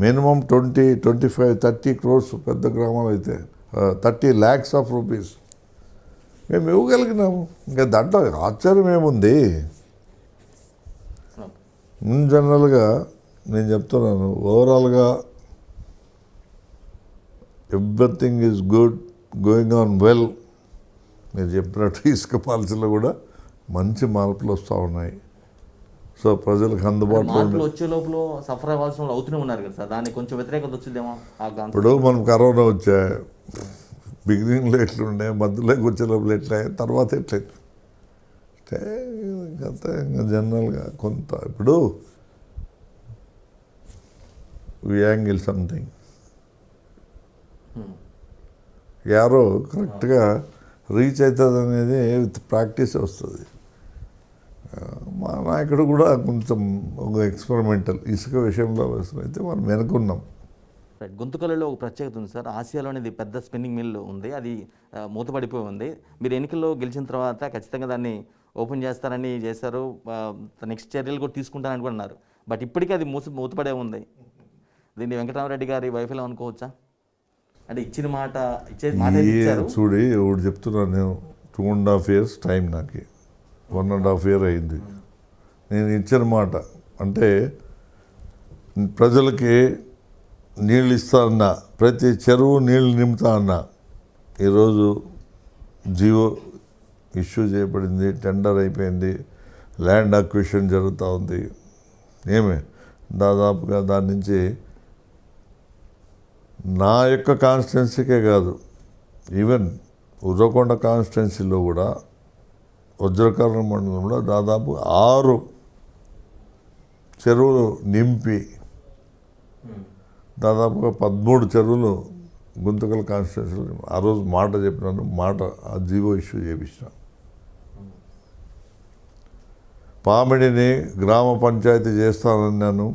మినిమం 20, 25, 30 crores, పెద్ద గ్రామాలు అయితే 30 lakhs of rupees మేము ఇవ్వగలిగినాము. ఇంకా దాంట్లో ఆశ్చర్యం ఏముంది? ఇన్ జనరల్గా నేను చెప్తున్నాను, ఓవరాల్గా everything is good, going on well. మీరు చెప్పినట్టు ఇసుక పాలసీలో కూడా మంచి మార్పులు వస్తూ ఉన్నాయి. సో ప్రజలకు అందుబాటులో వచ్చే లోపల సఫర్ అవ్వాల్సిన వాళ్ళు అవుతూనే ఉన్నారు కదా సార్, దానికి కొంచెం వ్యతిరేకత వచ్చిందేమో. ఇప్పుడు మనం కరోనా వచ్చా, బిగినింగ్లో ఎట్లుండే, మధ్యలోకి వచ్చే లోపల ఎట్లా, తర్వాత ఎట్లా, అంత ఇంకా జనరల్గా కొంత ఇప్పుడు యాంగిల్ సంథింగ్ యారో కరెక్ట్గా రీచ్ అవుతుంది అనేది విత్ ప్రాక్టీస్ వస్తుంది. మా నాయకుడు కూడా కొంచెం ఒక ఎక్స్పెరిమెంటల్ ఇసుక విషయంలో అయితే మనం వెనుకున్నాం. గుంతకల్లో ఒక ప్రత్యేకత ఉంది సార్. ఆసియాలోని ఇది పెద్ద స్పిన్నింగ్ మిల్ ఉంది, అది మూతపడిపోయి ఉంది. మీరు ఎన్నికల్లో గెలిచిన తర్వాత ఖచ్చితంగా దాన్ని ఓపెన్ చేస్తారని చేశారు, నెక్స్ట్ చర్యలు కూడా తీసుకుంటారని కూడా అన్నారు. బట్ ఇప్పటికీ అది మూతపడే ఉంది. దీన్ని వెంకటరామరెడ్డి గారి వైఫల్యం అనుకోవచ్చా? అంటే ఇచ్చిన మాట ఇచ్చారు. చూడి ఒకటి చెప్తున్నాను నేను, 2.5 years టైం నాకు 1.5 year అయింది. నేను ఇచ్చిన మాట అంటే ప్రజలకి నీళ్ళు ఇస్తా అన్నా, ప్రతి చెరువు నీళ్ళు నింపుతా అన్నా. ఈరోజు జియో ఇష్యూ చేయబడింది, టెండర్ అయిపోయింది, ల్యాండ్ అక్విజిషన్ జరుగుతూ ఉంది. దాదాపుగా దాని నుంచి నా యొక్క కాన్స్టిట్యున్సీకే కాదు, ఈవెన్ ఉర్రకొండ కాన్స్టిట్యున్సీలో కూడా వజ్రకర్ణ మండలంలో దాదాపు 6 చెరువులు నింపి దాదాపుగా 13 చెరువులు గుంతకల్ కాన్స్టిట్యున్సీలో ఆ రోజు మాట చెప్పినాను, మాట ఆ జీవో ఇష్యూ చేయించిన. పామిడిని గ్రామ పంచాయతీ చేస్తానన్నాను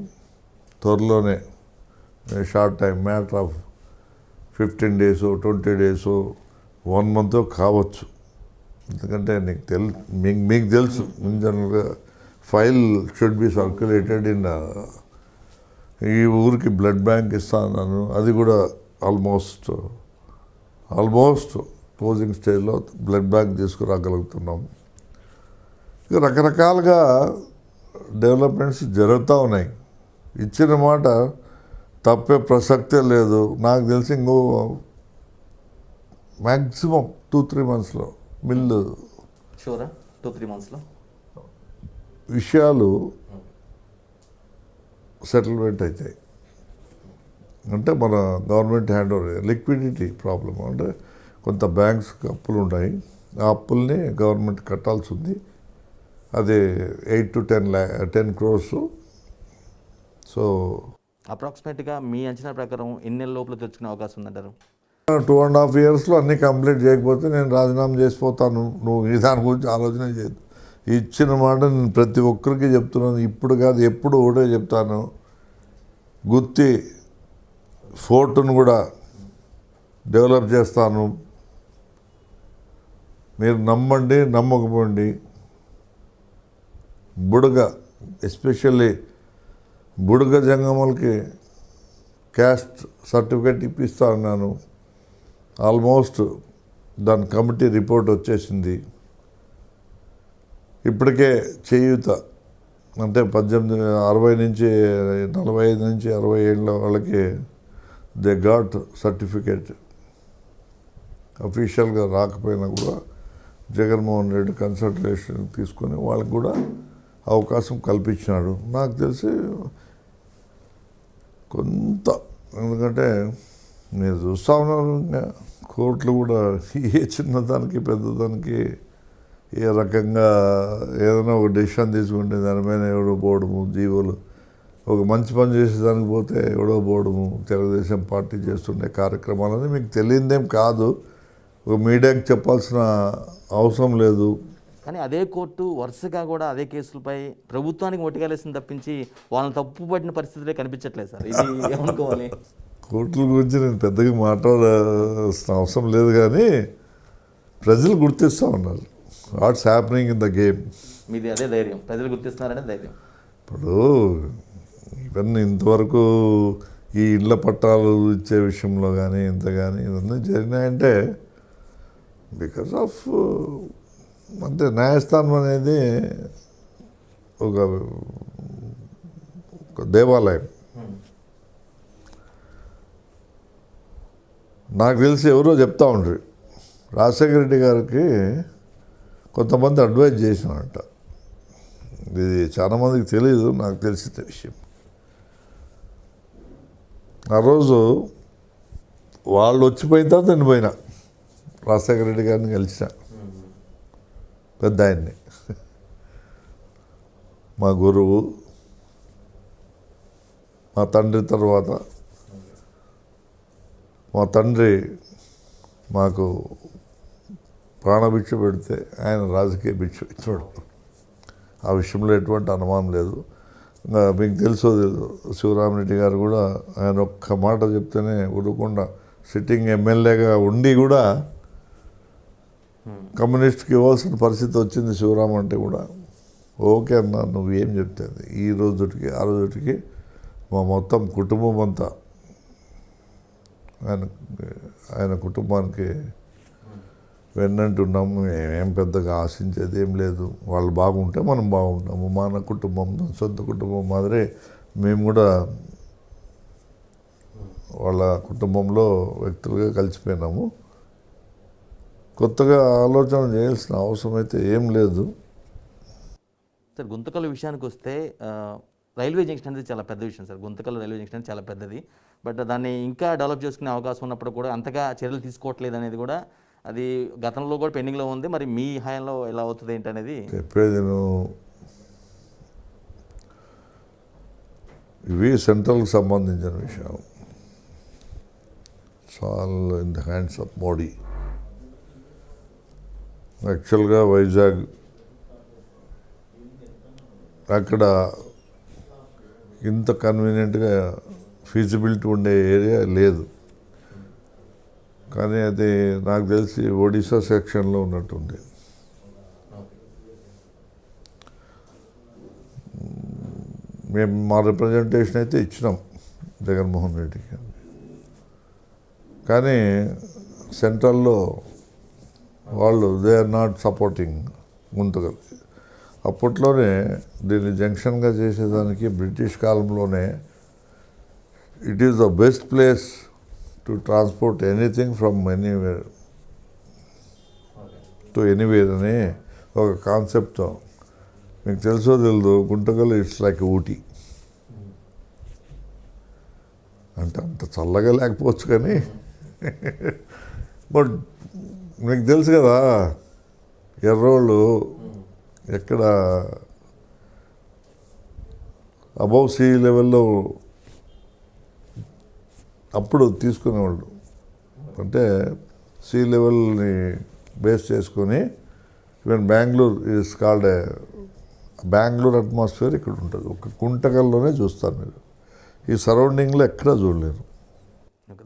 త్వరలోనే, short time, matter of 15 days 20 days 1 month కావచ్చు. ఎందుకంటే మీకు తెలుసు ఇన్ జనరల్గా file should be circulated in ఈ ఊరికి బ్లడ్ బ్యాంక్ ఇస్తాను, అది కూడా ఆల్మోస్ట్ క్లోజింగ్ స్టేజ్లో బ్లడ్ బ్యాంక్ తీసుకురాగలుగుతున్నాం. ఇక రకరకాలుగా డెవలప్మెంట్స్ జరుగుతూ ఉన్నాయి. ఇచ్చిన మాట తప్పే ప్రసక్తే లేదు. నాకు తెలిసి ఇంకో మ్యాక్సిమం 2-3 monthsలో మిల్లు షూరా 2-3 monthsలో విషయాలు సెటిల్మెంట్ అవుతాయి. అంటే మన government hand over liquidity problem, అంటే కొంత బ్యాంక్స్కి అప్పులు ఉన్నాయి, ఆ అప్పుల్ని గవర్నమెంట్ కట్టాల్సి ఉంది. అది 8 to 10 crores. సో అప్రాక్సిమేట్గా మీ అంచనా ప్రకారం ఎన్ని నెలల లోపల తెచ్చుకునే అవకాశం ఉందంటారు? 2.5 yearsలో అన్నీ కంప్లీట్ చేయకపోతే నేను రాజీనామా చేసిపోతాను. నువ్వు ఈ దాని గురించి ఆలోచన చేయదు. ఇచ్చిన మాట నేను ప్రతి ఒక్కరికి చెప్తున్నాను, ఇప్పుడు కాదు ఎప్పుడు ఒకటే చెప్తాను. గుత్తి ఫోర్టును కూడా డెవలప్ చేస్తాను, మీరు నమ్మండి నమ్మకపోండి. బుడగ ఎస్పెషల్లీ బుడగ జంగములకి క్యాస్ట్ సర్టిఫికేట్ ఇప్పిస్తా అన్నాను. ఆల్మోస్ట్ దాని కమిటీ రిపోర్ట్ వచ్చేసింది. ఇప్పటికే చేయూత అంటే 60 నుంచి 45 నుంచి 60 ఏళ్ళ వాళ్ళకి దే గాట్ సర్టిఫికేట్. అఫీషియల్గా రాకపోయినా కూడా జగన్మోహన్ రెడ్డి కన్సల్టేషన్ తీసుకొని వాళ్ళకి కూడా అవకాశం కల్పించినాడు. నాకు తెలిసి కొంత, ఎందుకంటే మీరు చూస్తూ ఉన్నారు కోర్టులు కూడా ఏ చిన్నదానికి పెద్దదానికి ఏ రకంగా ఏదైనా ఒక డెసిషన్ తీసుకుంటే దానిపైన ఎవడో పోవడము, జీవోలు ఒక మంచి పని చేసేదానికి పోతే ఎవడో పోవడము, తెలుగుదేశం పార్టీ చేస్తుండే కార్యక్రమాలని మీకు తెలియదేం కాదు, ఒక మీడియాకి చెప్పాల్సిన అవసరం లేదు. కానీ అదే కోర్టు వరుసగా కూడా అదే కేసులపై ప్రభుత్వానికి మొట్టికేలేసింది తప్పించి వాళ్ళని తప్పు పట్టిన పరిస్థితులే కనిపించట్లేదు సార్. ఇది ఏమనుకోవాలి? కోర్టుల గురించి నేను పెద్దగా మాట్లాడాల్సిన అవసరం లేదు, కానీ ప్రజలు గుర్తిస్తూ ఉన్నారు what's happening in the game. మీది అదే ధైర్యం, ప్రజలు గుర్తిస్తున్నారనే ధైర్యం. ఇప్పుడు ఇవన్నీ ఇంతవరకు ఈ ఇళ్ల పట్టాలు ఇచ్చే విషయంలో కానీ ఇంత కానీ ఇవన్నీ జరిగినాయంటే బికాస్ ఆఫ్ అంటే న్యాయస్థానం అనేది ఒక దేవాలయం. నాకు తెలిసి ఎవరో చెప్తా ఉంటారు, రాజశేఖర రెడ్డి గారికి కొంతమంది అడ్వైజ్ చేసినారంట. ఇది చాలామందికి తెలియదు, నాకు తెలిసిన విషయం. ఆ రోజు వాళ్ళు వచ్చిపోయిన తర్వాత నేను పోయినా, రాజశేఖర రెడ్డి గారిని కలిసిన, పెద్ద ఆయన్ని, మా గురువు, మా తండ్రి తర్వాత మా తండ్రి మాకు ప్రాణభిక్ష పెడితే ఆయన రాజకీయ భిక్ష ఇచ్చాడు. ఆ విషయంలో ఎటువంటి అనుమానం లేదు. మీకు తెలుసో శివరామరెడ్డి గారు కూడా ఆయన ఒక్క మాట చెప్తేనే ఉరకుండా సిట్టింగ్ ఎమ్మెల్యేగా ఉండి కూడా కమ్యూనిస్ట్కి ఇవ్వాల్సిన పరిస్థితి వచ్చింది. శివరామ్ అంటే కూడా ఓకే అన్నా, నువ్వు ఏం చెప్తే ఈ రోజుకి ఆ రోజుకి మా మొత్తం కుటుంబం అంతా ఆయన కుటుంబానికి వెన్నంటున్నాము. ఏం పెద్దగా ఆశించేది ఏం లేదు. వాళ్ళు బాగుంటే మనం బాగుంటాము. మన కుటుంబం సొంత కుటుంబం మాదిరి మేము కూడా వాళ్ళ కుటుంబంలో వ్యక్తులుగా కలిసిపోయినాము. కొత్తగా ఆలోచన చేయాల్సిన అవసరం అయితే ఏం లేదు. సార్ గుంతకల్ విషయానికి వస్తే రైల్వే జంక్షన్ అనేది చాలా పెద్ద విషయం సార్. గుంతకల్ రైల్వే జంక్షన్ అనేది చాలా పెద్దది. బట్ దాన్ని ఇంకా డెవలప్ చేసుకునే అవకాశం ఉన్నప్పుడు కూడా అంతగా చర్యలు తీసుకోవట్లేదు అనేది కూడా అది గతంలో కూడా పెండింగ్లో ఉంది. మరి మీ హయాంలో ఎలా అవుతుంది ఏంటనేది చెప్పేది ఇవి సెంట్రల్కి సంబంధించిన విషయం. చాలా in the hands of Modi. యాక్చువల్గా వైజాగ్ అక్కడ ఇంత కన్వీనియంట్గా ఫీజిబిలిటీ ఉండే ఏరియా లేదు. కానీ అది నాకు తెలిసి ఒడిశా సెక్షన్లో ఉన్నట్టుంది. మేము మా రిప్రజెంటేషన్ అయితే ఇచ్చినాం జగన్మోహన్ రెడ్డికి. కానీ సెంట్రల్లో వాళ్ళు they are not supporting Guntakal. అప్పట్లోనే దీన్ని జంక్షన్గా చేసేదానికి బ్రిటిష్ కాలంలోనే it is the best place to transport anything from anywhere to anywhere అని ఒక కాన్సెప్ట్. మీకు తెలుసో తెలియదు, గుంటకల్ ఇట్స్ లైక్ ఊటీ. అంటే అంత చల్లగా లేకపోవచ్చు కానీ బట్ మీకు తెలుసు కదా, ఎర్రోళ్ళు ఎక్కడ అబౌవ్ సీ లెవెల్లో అప్పుడు తీసుకునేవాళ్ళు. అంటే సీ లెవెల్ని బేస్ చేసుకొని even Bengaluru is called Bengaluru atmosphere ఇక్కడ ఉంటుంది. ఒక గుంటకల్లోనే చూస్తారు మీరు. ఈ సరౌండింగ్లో ఎక్కడా చూడలేరు.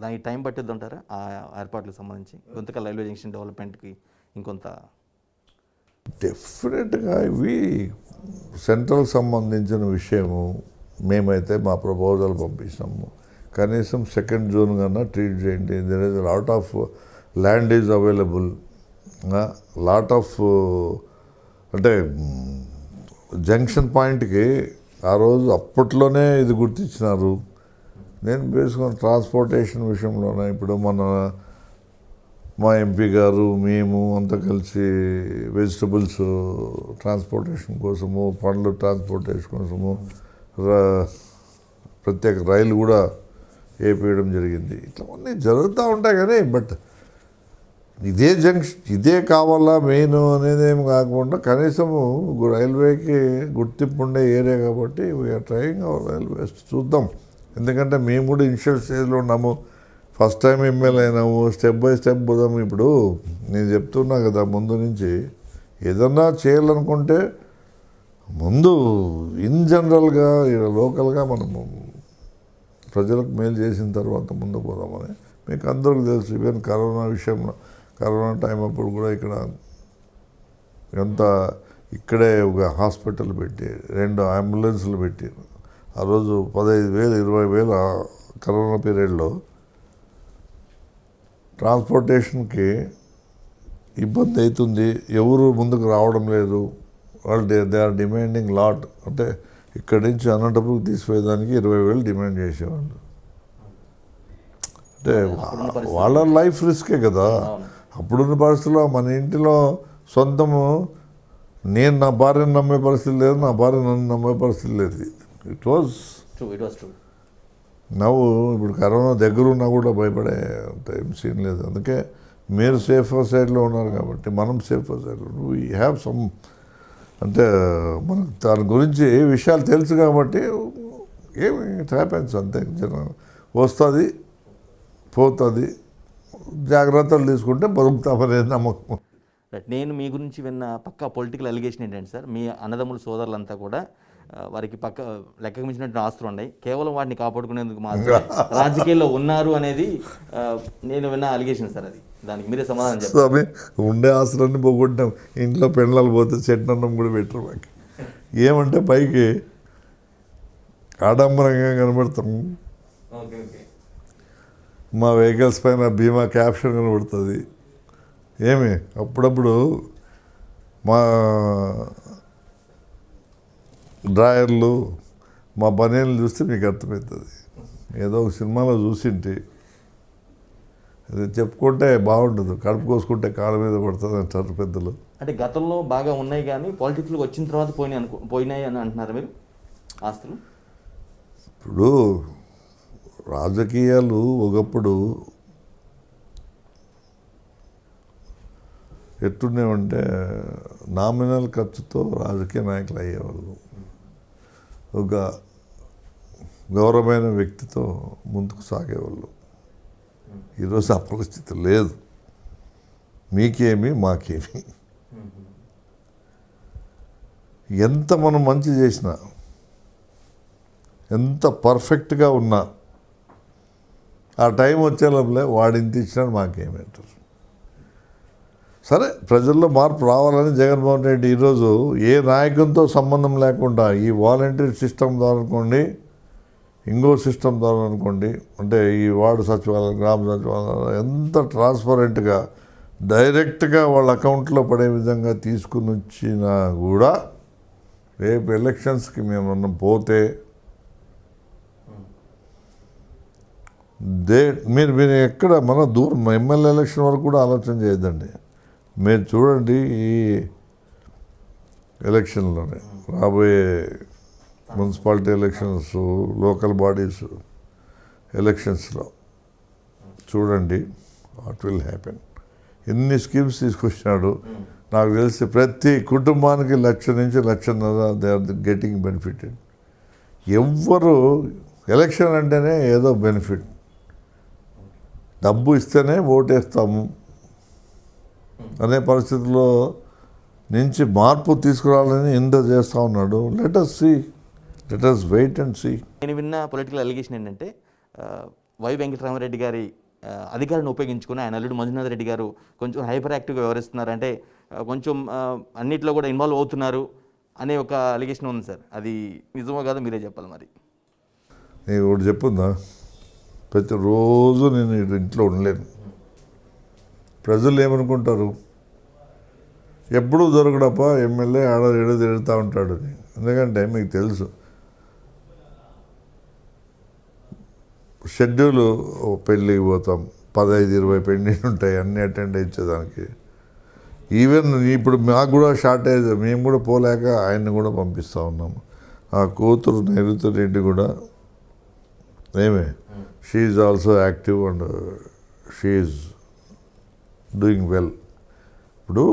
దానికి టైం పట్టిద్ది అంటారా ఆ ఏర్పాట్లకు సంబంధించి? గుంతకల్ రైల్వే జంక్షన్ డెవలప్మెంట్కి ఇంకొంత డెఫినెట్గా ఇవి సెంట్రల్ సంబంధించిన విషయము. మేమైతే మా ప్రపోజల్ పంపించినాము. కనీసం సెకండ్ జోన్ కన్నా ట్రీట్ చేయండి. There is lot of land is available. Lot of అంటే జంక్షన్ పాయింట్కి ఆ రోజు అప్పట్లోనే ఇది గుర్తించినారు. నేను బేసుకొని ట్రాన్స్పోర్టేషన్ విషయంలోనే ఇప్పుడు మా ఎంపీ గారు మేము అంతా కలిసి వెజిటబుల్స్ ట్రాన్స్పోర్టేషన్ కోసము, పండ్లు ట్రాన్స్పోర్టేషన్ కోసము ప్రత్యేక రైలు కూడా వేయడం జరిగింది. ఇట్లా అన్నీ జరుగుతూ ఉంటాయి కానీ బట్ ఇదే జంక్షన్ ఇదే కావాలా మెయిన్ అనేది ఏమి కాకుండా కనీసము రైల్వేకి గుర్తింపు ఉండే ఏరియా కాబట్టి వీఆర్ ట్రయింగ్ అవర్ రైల్వేస్. చూద్దాం. ఎందుకంటే మేము కూడా ఇనిషియల్ స్టేజ్లో ఉన్నాము. ఫస్ట్ టైం ఎమ్మెల్యే అయినాము. స్టెప్ బై స్టెప్ పోదాం. ఇప్పుడు నేను చెప్తున్నా కదా, ముందు నుంచి ఏదన్నా చేయాలనుకుంటే ముందు ఇన్ జనరల్గా లోకల్గా మనము ప్రజలకు మేలు చేసిన తర్వాత ముందు పోదామని మీకు అందరికీ తెలుసు. ఈవెన్ కరోనా విషయంలో కరోనా టైం అప్పుడు కూడా ఇక్కడే ఒక హాస్పిటల్ పెట్టి 2 అంబులెన్సులు పెట్టి ఆ రోజు 15,000 20,000 కరోనా పీరియడ్లో ట్రాన్స్పోర్టేషన్కి ఇబ్బంది అవుతుంది. ఎవరు ముందుకు రావడం లేదు. వాళ్ళు దే ఆర్ డిమాండింగ్ లాట్. అంటే ఇక్కడి నుంచి అనంతపురం తీసిపోయేదానికి 20,000 డిమాండ్ చేసేవాళ్ళు. అంటే వాళ్ళ లైఫ్ రిస్కే కదా. అప్పుడున్న పరిస్థితుల్లో మన ఇంటిలో సొంతము నేను నా భార్యను నమ్మే పరిస్థితి లేదు, నా భార్య నన్ను నమ్మే పరిస్థితి లేదు. It was true. నవ్వు ఇప్పుడు కరోనా దగ్గరున్నా కూడా భయపడే అంత ఏం సీన్ లేదు. అందుకే మీరు సేఫర్ సైడ్లో ఉన్నారు కాబట్టి మనం సేఫర్ సైడ్లో వీ హ్యావ్ సమ్ అంటే మనకు దాని గురించి విషయాలు తెలుసు కాబట్టి ఏమి ఇట్ హ్యాపెన్స్ అంతే. వస్తుంది పోతుంది, జాగ్రత్తలు తీసుకుంటే బతుకుతామనేది నమ్మకం. నేను మీ గురించి విన్న పక్కా పొలిటికల్ అలిగేషన్ ఏంటంటే సార్, మీ అన్నదమ్ముల సోదరులంతా కూడా వారికి పక్క లెక్కకు మించినట్టు ఆస్తులు ఉన్నాయి, కేవలం వాటిని కాపాడుకునేందుకు మాత్రమే రాజకీయాల్లో ఉన్నారు అనేది నేను విన్న అలిగేషన్ సార్. అది దానికి మీరే సమాధానం చెప్పాలి. ఉండే ఆస్తులన్నీ పోగొట్టాం. ఇంట్లో పెండ్లాలు పోతే చెట్టన్నం కూడా పెట్టరు మాకు. ఏమంటే పైకి ఆడంబరంగా కనబడతాం. మా వెహికల్స్ పైన బీమా క్యాప్షన్ కనబడుతుంది. ఏమి అప్పుడప్పుడు మా డ్రాయర్లు మా బనీలు చూస్తే మీకు అర్థమవుతుంది. ఏదో ఒక సినిమాలో చూసింటి అది చెప్పుకుంటే బాగుండదు, కడుపు కోసుకుంటే కాళ్ళ మీద పడుతుంది అంటారు పెద్దలు. అంటే గతంలో బాగా ఉన్నాయి కానీ పాలిటిక్స్లోకి వచ్చిన తర్వాత పోయినాయి అని అంటున్నారు మీరు ఆస్తులు? ఇప్పుడు రాజకీయాలు ఒకప్పుడు ఎట్టున్నామంటే నామినల్ ఖర్చుతో రాజకీయ నాయకులు అయ్యేవాళ్ళు, ఒక గౌరవమైన వ్యక్తితో ముందుకు సాగేవాళ్ళు. ఈరోజు ఆ పరిస్థితి లేదు. మీకేమి మాకేమి, ఎంత మనం మంచి చేసినా, ఎంత పర్ఫెక్ట్గా ఉన్నా ఆ టైం వచ్చేలోపలే వాడింత ఇచ్చినాడు మాకేమి అంటారు. సరే, ప్రజల్లో మార్పు రావాలని జగన్మోహన్ రెడ్డి ఈరోజు ఏ నాయకునితో సంబంధం లేకుండా ఈ వాలంటీర్ సిస్టమ్ ద్వారా అనుకోండి, ఇంకో సిస్టమ్ ద్వారా అనుకోండి, అంటే ఈ వార్డు సచివాలయం, గ్రామ సచివాలయం ఎంత ట్రాన్స్పరెంట్గా డైరెక్ట్గా వాళ్ళ అకౌంట్లో పడే విధంగా తీసుకుని వచ్చినా కూడా రేపు ఎలక్షన్స్కి మేము పోతే మీరు మీరు ఎక్కడ మన దూరం ఎమ్మెల్యే ఎలక్షన్ వరకు కూడా ఆలోచన చేయొద్దండి. మీరు చూడండి, ఈ ఎలక్షన్లోనే రాబోయే మున్సిపాలిటీ ఎలక్షన్స్, లోకల్ బాడీస్ ఎలక్షన్స్లో చూడండి వాట్ విల్ హ్యాపెన్. ఎన్ని స్కీమ్స్ తీసుకొచ్చినాడు. నాకు తెలిసి ప్రతి కుటుంబానికి 1,00,000 నుంచి 1,50,000 దే ఆర్ గెటింగ్ బెనిఫిటెడ్. ఎవ్వరు ఎలక్షన్ అంటేనే ఏదో బెనిఫిట్, డబ్బు ఇస్తేనే ఓటేస్తాము అనే పరిస్థితిలో నుంచి మార్పు తీసుకురావాలని ఇంత చేస్తూ ఉన్నాడు. Let us wait and see. నేను విన్న పొలిటికల్ అలిగేషన్ ఏంటంటే వై వెంకటరామరెడ్డి గారి అధికారాన్ని ఉపయోగించుకుని ఆయన అల్లుడు మంజునాథ్ రెడ్డి గారు కొంచెం హైపర్ యాక్టివ్గా వ్యవహరిస్తున్నారు, అంటే కొంచెం అన్నిట్లో కూడా ఇన్వాల్వ్ అవుతున్నారు అనే ఒక అలిగేషన్ ఉంది సార్. అది నిజమో కాదో మీరే చెప్పాలి. మరి నేను ఒకటి చెప్పుందా, ప్రతిరోజు నేను ఇంట్లో ఉండలేను. ప్రజలు ఏమనుకుంటారు, ఎప్పుడూ దొరకడప్ప ఎమ్మెల్యే ఏడో తిరుగుతూ ఉంటాడు అని. ఎందుకంటే మీకు తెలుసు షెడ్యూల్ పెళ్ళికి పోతాం, 15-20 పెళ్ళిళ్ళు ఉంటాయి, అన్నీ అటెండ్ ఇచ్చేదానికి. ఈవెన్ ఇప్పుడు మాకు కూడా షార్టేజ్, మేము కూడా పోలేక ఆయన్ని కూడా పంపిస్తూ ఉన్నాము. ఆ కూతురు నైరుతి రెడ్డి కూడా she is also active and she is doing well. ఇప్పుడు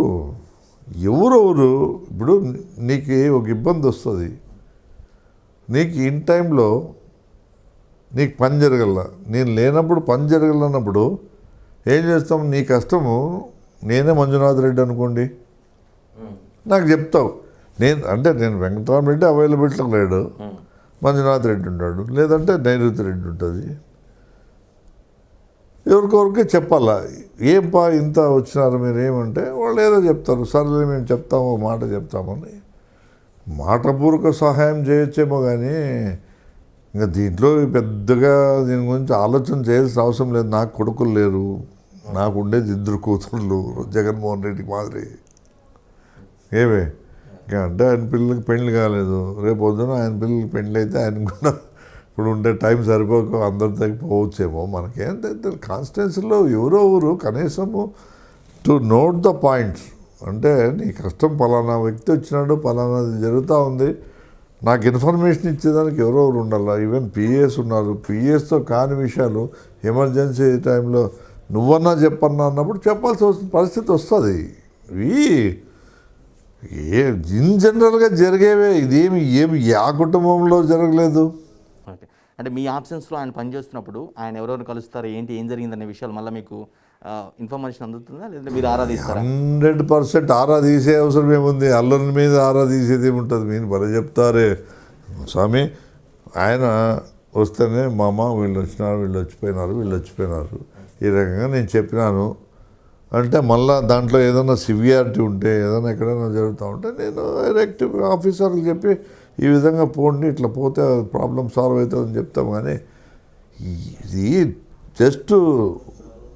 ఎవరెవరు, ఇప్పుడు నీకు ఒక ఇబ్బంది వస్తుంది, నీకు ఇన్ టైంలో నీకు పని జరగల, నేను లేనప్పుడు పని జరగలన్నప్పుడు ఏం చేస్తాం, నీ కష్టము నేనే మంజునాథ్ రెడ్డి అనుకోండి, నాకు చెప్తావు. నేను వెంకటరామరెడ్డి అవైలబిలిటీ లేడు, మంజునాథ్ రెడ్డి ఉంటాడు, లేదంటే నైరుతి రెడ్డి ఉంటుంది. ఎవరికొరికి చెప్పాలా, ఏంపా ఇంత వచ్చినారు మీరు ఏమంటే వాళ్ళు ఏదో చెప్తారు, సర్లే మేము చెప్తాము, మాట చెప్తామని మాటపూర్వక సహాయం చేయొచ్చేమో. కానీ ఇంకా దీంట్లో పెద్దగా దీని గురించి ఆలోచన చేయాల్సిన అవసరం లేదు. నాకు కొడుకులు లేరు, నాకు ఉండేది 2 కూతుళ్ళు జగన్మోహన్ రెడ్డి మాదిరి. ఇంకా అంటే ఆయన పిల్లలకి పెళ్లి కాలేదు, రేపు పొద్దున ఆయన పిల్లలకి పెళ్ళి అయితే ఆయన కూడా ఇప్పుడు ఉండే టైం సరిపోక అందరి దగ్గర పోవచ్చేమో. మనకేంటంటే కాన్స్టిట్యున్సీలో ఎవరు కనీసము టు నోట్ ద పాయింట్స్, అంటే నీ కష్టం పలానా వ్యక్తి వచ్చినాడు, పలానాది జరుగుతూ ఉంది, నాకు ఇన్ఫర్మేషన్ ఇచ్చేదానికి ఎవరెవరు ఉండాలి. ఈవెన్ పిఎస్ ఉన్నారు, పిఎస్తో కాని విషయాలు ఎమర్జెన్సీ టైంలో నువ్వన్నా చెప్పన్నా అన్నప్పుడు చెప్పాల్సి వస్తుంది, పరిస్థితి వస్తుంది. ఇవి ఇన్ జనరల్గా జరిగేవే, ఏమి ఆ కుటుంబంలో జరగలేదు. ఓకే, అంటే మీ ఆప్షన్స్లో ఆయన పనిచేస్తున్నప్పుడు ఆయన ఎవరెవరు కలుస్తారు, ఏం జరిగిందనే విషయాలు మళ్ళీ మీకు ఇన్ఫర్మేషన్ అందుతుందా, లేదంటే మీరు ఆరాధిస్తారా? 100% ఆరా తీసే అవసరం ఏముంది, అల్లరి మీద ఆరా తీసేది ఏముంటుంది. మీరు భలే చెప్తారే స్వామి. ఆయన వస్తేనే మామ వీళ్ళు వచ్చినారు, వీళ్ళు వచ్చిపోయినారు ఈ రకంగా నేను చెప్పినాను అంటే, మళ్ళీ దాంట్లో ఏదైనా సివియారిటీ ఉంటే, ఏదైనా ఎక్కడైనా జరుగుతూ ఉంటే నేను డైరెక్ట్ ఆఫీసర్లు చెప్పి ఈ విధంగా పోండి, ఇట్లా పోతే ప్రాబ్లం సాల్వ్ అవుతుందని చెప్తాం. కానీ ఇది జస్ట్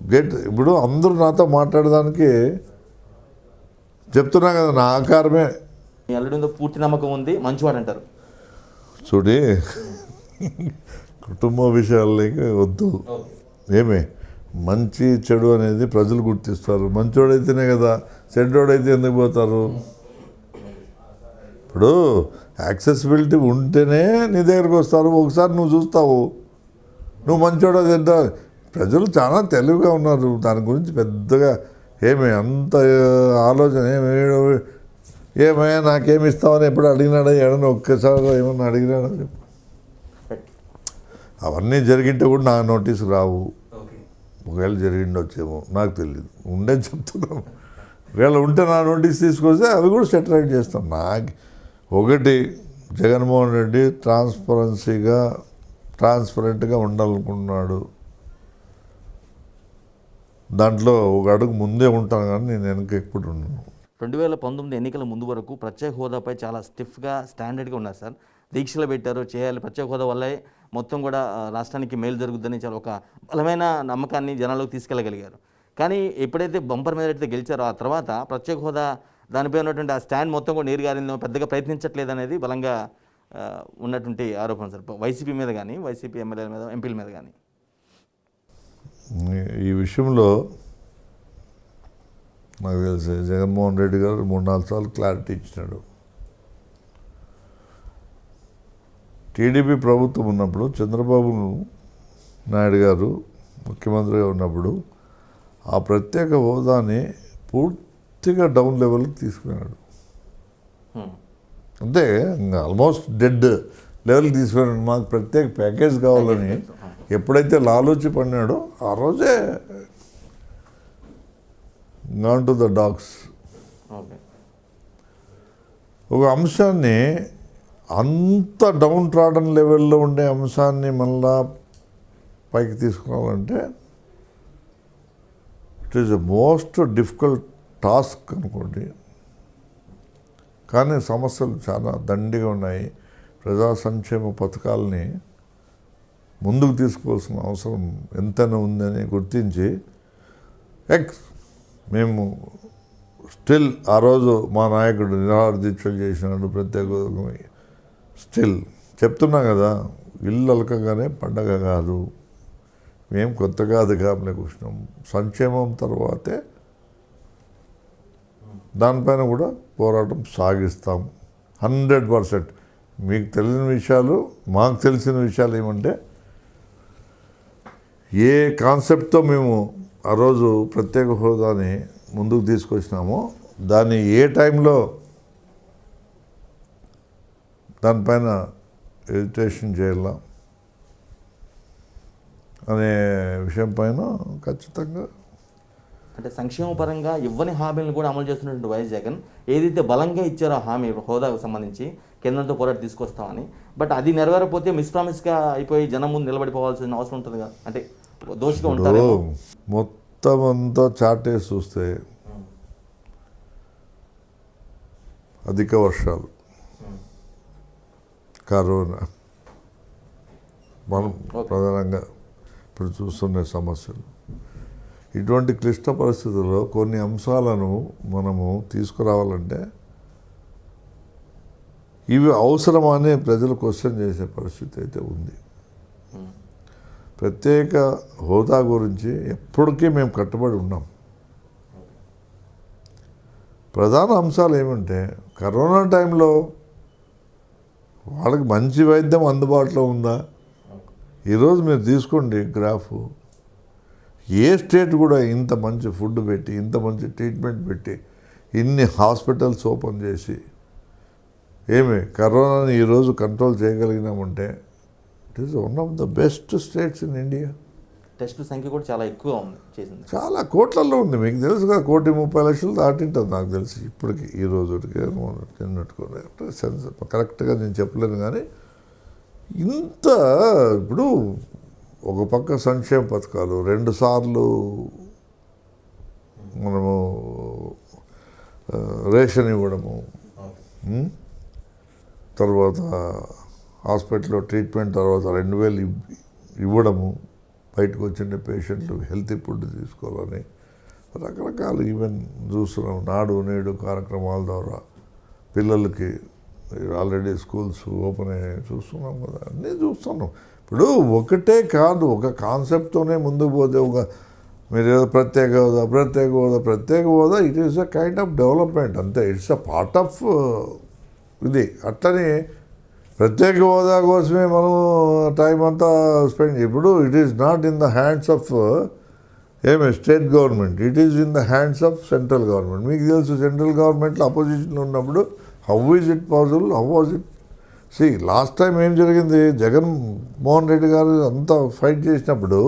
ఇప్పుడు అందరూ నాతో మాట్లాడడానికి చెప్తున్నా కదా, నా ఆకారమే. మీ అల్లుడి మీద పూర్తి నమ్మకం ఉంది, మంచివాడు అంటారు. చూడి, కుటుంబ విషయాలకి వద్దు. ఏమే మంచి చెడు అనేది ప్రజలు గుర్తిస్తారు. మంచోడైతేనే కదా, చెడ్డోడైతే ఎందుకు పోతారు? ఇప్పుడు యాక్సెసిబిలిటీ ఉంటేనే నీ దగ్గరకు వస్తారు. ఒకసారి నువ్వు చూస్తావు, నువ్వు మంచోడా చెడ్డ. ప్రజలు చాలా తెలివిగా ఉన్నారు, దాని గురించి పెద్దగా ఏమే అంత ఆలోచన ఏమయ్యా నాకేమి ఇస్తామని ఎప్పుడు అడిగినాడా? ఏమన్నా ఒక్కసారి ఏమన్నా అడిగినాడా చెప్పు. అవన్నీ జరిగింటే కూడా నా నోటీసు రావు. ఒకవేళ జరిగిండొచ్చేమో నాకు తెలియదు, ఉండేది చెప్తున్నాను. ఒకవేళ ఉంటే నా నోటీస్ తీసుకొస్తే అవి కూడా సెటిలైట్ చేస్తాం. నాకు ఒకటి, జగన్మోహన్ రెడ్డి ట్రాన్స్పరెంట్గా ఉండాలనుకున్నాడు. దాంట్లో ఒక అడుగు ముందే ఉంటాను, కానీ నేను వెనక ఎప్పుడు ఉన్నాను. 2019 ఎన్నికల ముందు వరకు ప్రత్యేక హోదాపై చాలా స్టిఫ్గా స్టాండర్డ్గా ఉన్నారు సార్. దీక్షలు పెట్టారు, చేయాలి, ప్రత్యేక హోదా వల్లే మొత్తం కూడా రాష్ట్రానికి మేలు జరుగుతుందని చాలా ఒక బలమైన నమ్మకాన్ని జనాల్లోకి తీసుకెళ్ళగలిగారు. కానీ ఎప్పుడైతే బంపర్ మెజారిటీతో గెలిచారో ఆ తర్వాత ప్రత్యేక హోదా దానిపై ఉన్నటువంటి ఆ స్టాండ్ మొత్తం కూడా నీరు గారిందో, పెద్దగా ప్రయత్నించట్లేదు అనేది బలంగా ఉన్నటువంటి ఆరోపణ సార్, వైసీపీ మీద కానీ, వైసీపీ ఎమ్మెల్యేల మీద, ఎంపీల మీద కానీ. ఈ విషయంలో నాకు తెలిసి జగన్మోహన్ రెడ్డి గారు 3-4 సార్లు క్లారిటీ ఇచ్చినాడు. టీడీపీ ప్రభుత్వం ఉన్నప్పుడు, చంద్రబాబు నాయుడు గారు ముఖ్యమంత్రిగా ఉన్నప్పుడు ఆ ప్రత్యేక హోదాని పూర్తిగా డౌన్ లెవెల్కి తీసుకున్నాడు. అంతే, ఆల్మోస్ట్ డెడ్ లెవెల్కి తీసుకున్నాడు. మాకు ప్రత్యేక ప్యాకేజ్ కావాలని ఎప్పుడైతే లాలూచి పడినాడో ఆ రోజే గాన్ టు ద డాగ్స్. ఒక అంశాన్ని, అంత డౌన్ ట్రాడన్ లెవెల్లో ఉండే అంశాన్ని మళ్ళా పైకి తీసుకురావాలంటే it is the most difficult task అనుకోండి. కానీ సమస్యలు చాలా దండిగా ఉన్నాయి. ప్రజా సంక్షేమ పథకాలని ముందుకు తీసుకోవాల్సిన అవసరం ఎంతైనా ఉందని గుర్తించి మేము స్టిల్ ఆ రోజు మా నాయకుడు నిరాహార దీక్షలు చేసినాడు. ప్రత్యేక స్టిల్ చెప్తున్నా కదా, ఇల్లు అలకగానే పండగ కాదు, మేము కొత్తగా అధికారంలోకి వచ్చినాం. సంక్షేమం తర్వాతే దానిపైన కూడా పోరాటం సాగిస్తాం 100%. మీకు తెలిసిన విషయాలు, మాకు తెలిసిన విషయాలు ఏమంటే, ఏ కాన్సెప్ట్తో మేము ఆ రోజు ప్రత్యేక హోదాని ముందుకు తీసుకొచ్చినామో దాన్ని ఏ టైంలో దానిపైన ఎడిటేషన్ చేయాలా అనే విషయం పైన ఖచ్చితంగా, అంటే సంక్షేమ పరంగా ఇవ్వని హామీలను కూడా అమలు చేస్తున్నటువంటి వైఎస్ జగన్ ఏదైతే బలంగా ఇచ్చారో ఆ హామీ హోదాకు సంబంధించి కేంద్రంతో పోరాటం తీసుకొస్తామని, బట్ అది నెరవేరకపోతే మిస్ప్రామిస్గా అయిపోయి జనం ముందు నిలబడిపోవాల్సిన అవసరం ఉంటుంది కదా, అంటే దోషిగా ఉంటారు. మొత్తం అంతా చాటేసి చూస్తే అధిక వర్షాలు, కరోనా, మనం ప్రధానంగా ఇప్పుడు చూస్తున్న సమస్యలు, ఇటువంటి క్లిష్ట పరిస్థితుల్లో కొన్ని అంశాలను మనము తీసుకురావాలంటే ఇవి అవసరమా అని ప్రజలు క్వశ్చన్ చేసే పరిస్థితి అయితే ఉంది. ప్రత్యేక హోదా గురించి ఎప్పటికీ మేము కట్టుబడి ఉన్నాం. ప్రధాన అంశాలు ఏమంటే, కరోనా టైంలో వాళ్ళకి మంచి వైద్యం అందుబాటులో ఉందా? ఈరోజు మీరు తీసుకోండి గ్రాఫ్, ఏ స్టేట్ కూడా ఇంత మంచి ఫుడ్ పెట్టి, ఇంత మంచి ట్రీట్మెంట్ పెట్టి, ఇన్ని హాస్పిటల్స్ ఓపెన్ చేసి కరోనాని ఈరోజు కంట్రోల్ చేయగలిగినామంటే it is one of the best states in India. Test సంఖ్య కూడా చాలా ఎక్కువ ఉంది, చేసింది చాలా కోట్లలో ఉంది. మీకు తెలుసు కదా, 1,30,00,000 దాటింటుంది నాకు తెలిసి ఇప్పటికి, ఈ రోజుకి నిన్నట్టుకోలే సెన్స్ కరెక్ట్గా నేను చెప్పలేను. కానీ ఇంత ఇప్పుడు ఒక పక్క సంక్షేమ పథకాలు 2 సార్లు మనము రేషన్ ఇవ్వడము, తర్వాత హాస్పిటల్లో ట్రీట్మెంట్ తర్వాత 2,000 ఇవ్వడము, బయటకు వచ్చిండే పేషెంట్లు హెల్తీ ఫుడ్ తీసుకోవాలని రకరకాలు ఈవెన్ చూస్తున్నాం. నాడు నేడు కార్యక్రమాల ద్వారా పిల్లలకి ఆల్రెడీ స్కూల్స్ ఓపెన్ అయ్యాయి, చూస్తున్నాం కదా, అన్నీ చూస్తున్నాం. ఇప్పుడు ఒకటే కాదు, ఒక కాన్సెప్ట్తోనే ముందుకు పోతే ఒక మీరు ఏదో ప్రత్యేక హోదా it is a kind of development అంతే. ఇట్స్ అ పార్ట్ ఆఫ్ ఇది. అట్లని ప్రత్యేక హోదా కోసమే మనం టైం అంతా స్పెండ్. ఇప్పుడు it is not in the hands of state government, it is in the hands of central government. మీకు తెలుసు సెంట్రల్ గవర్నమెంట్లో అపోజిషన్లో ఉన్నప్పుడు how is it possible, how was it last time ఏం జరిగింది, జగన్మోహన్ రెడ్డి గారు అంతా ఫైట్ చేసినప్పుడు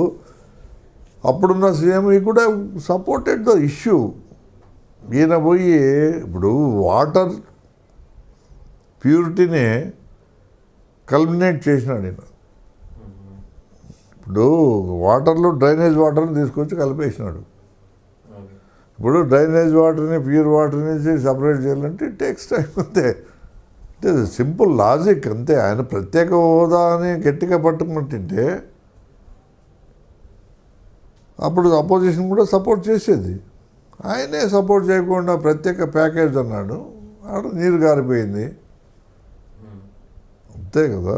అప్పుడున్న సీఎం ఈ కూడా సపోర్టెడ్ ద ఇష్యూ. ఈయన పోయి ఇప్పుడు వాటర్ ప్యూరిటీనే కల్మినేట్ చేసినాడు ఈయన. ఇప్పుడు వాటర్లో డ్రైనేజ్ వాటర్ని తీసుకొచ్చి కలిపేసినాడు. ఇప్పుడు డ్రైనేజ్ వాటర్ని ప్యూర్ వాటర్ నుంచి సపరేట్ చేయాలంటే ఇట్ టేక్స్ టైం అంతే. అంటే సింపుల్ లాజిక్ అంతే. ఆయన ప్రత్యేక హోదా అని గట్టిగా పట్టుకున్నట్టుంటే అప్పుడు అపోజిషన్ కూడా సపోర్ట్ చేసేది. ఆయనే సపోర్ట్ చేయకుండా ప్రత్యేక ప్యాకేజ్ అన్నాడు, ఆడ నీరు గారిపోయింది అంతే కదా.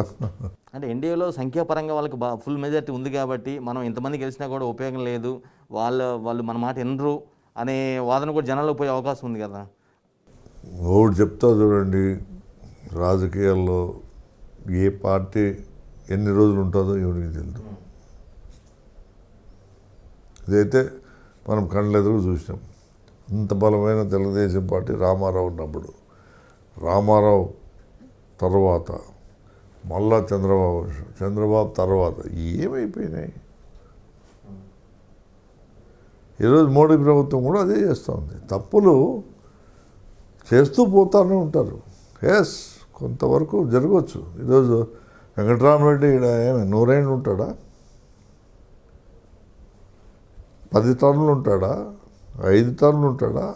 అంటే ఎన్డీఏలో సంఖ్యాపరంగా వాళ్ళకి ఫుల్ మెజారిటీ ఉంది కాబట్టి మనం ఇంతమంది గెలిచినా కూడా ఉపయోగం లేదు, వాళ్ళు మన మాట వినరు అనే వాదన కూడా జనాల్లో పోయే అవకాశం ఉంది కదా. ఒకటి చెప్తా చూడండి, రాజకీయాల్లో ఏ పార్టీ ఎన్ని రోజులు ఉంటుందో ఎవరికి తెలియదు. ఇదైతే మనం కళ్ళెదురు చూసినాం. అంత బలమైన తెలుగుదేశం పార్టీ రామారావు ఉన్నప్పుడు, రామారావు తర్వాత మళ్ళా చంద్రబాబు తర్వాత ఏమైపోయినాయి. ఈరోజు మోడీ ప్రభుత్వం కూడా అదే చేస్తూ ఉంది. తప్పులు చేస్తూ పోతూనే ఉంటారు. ఎస్, కొంతవరకు జరగవచ్చు. ఈరోజు వెంకటరామరెడ్డి ఇక్కడ ఏమి 100 ఏళ్ళు ఉంటాడా, 10 టర్ములు ఉంటాడా, 5 టర్ములు ఉంటాడా?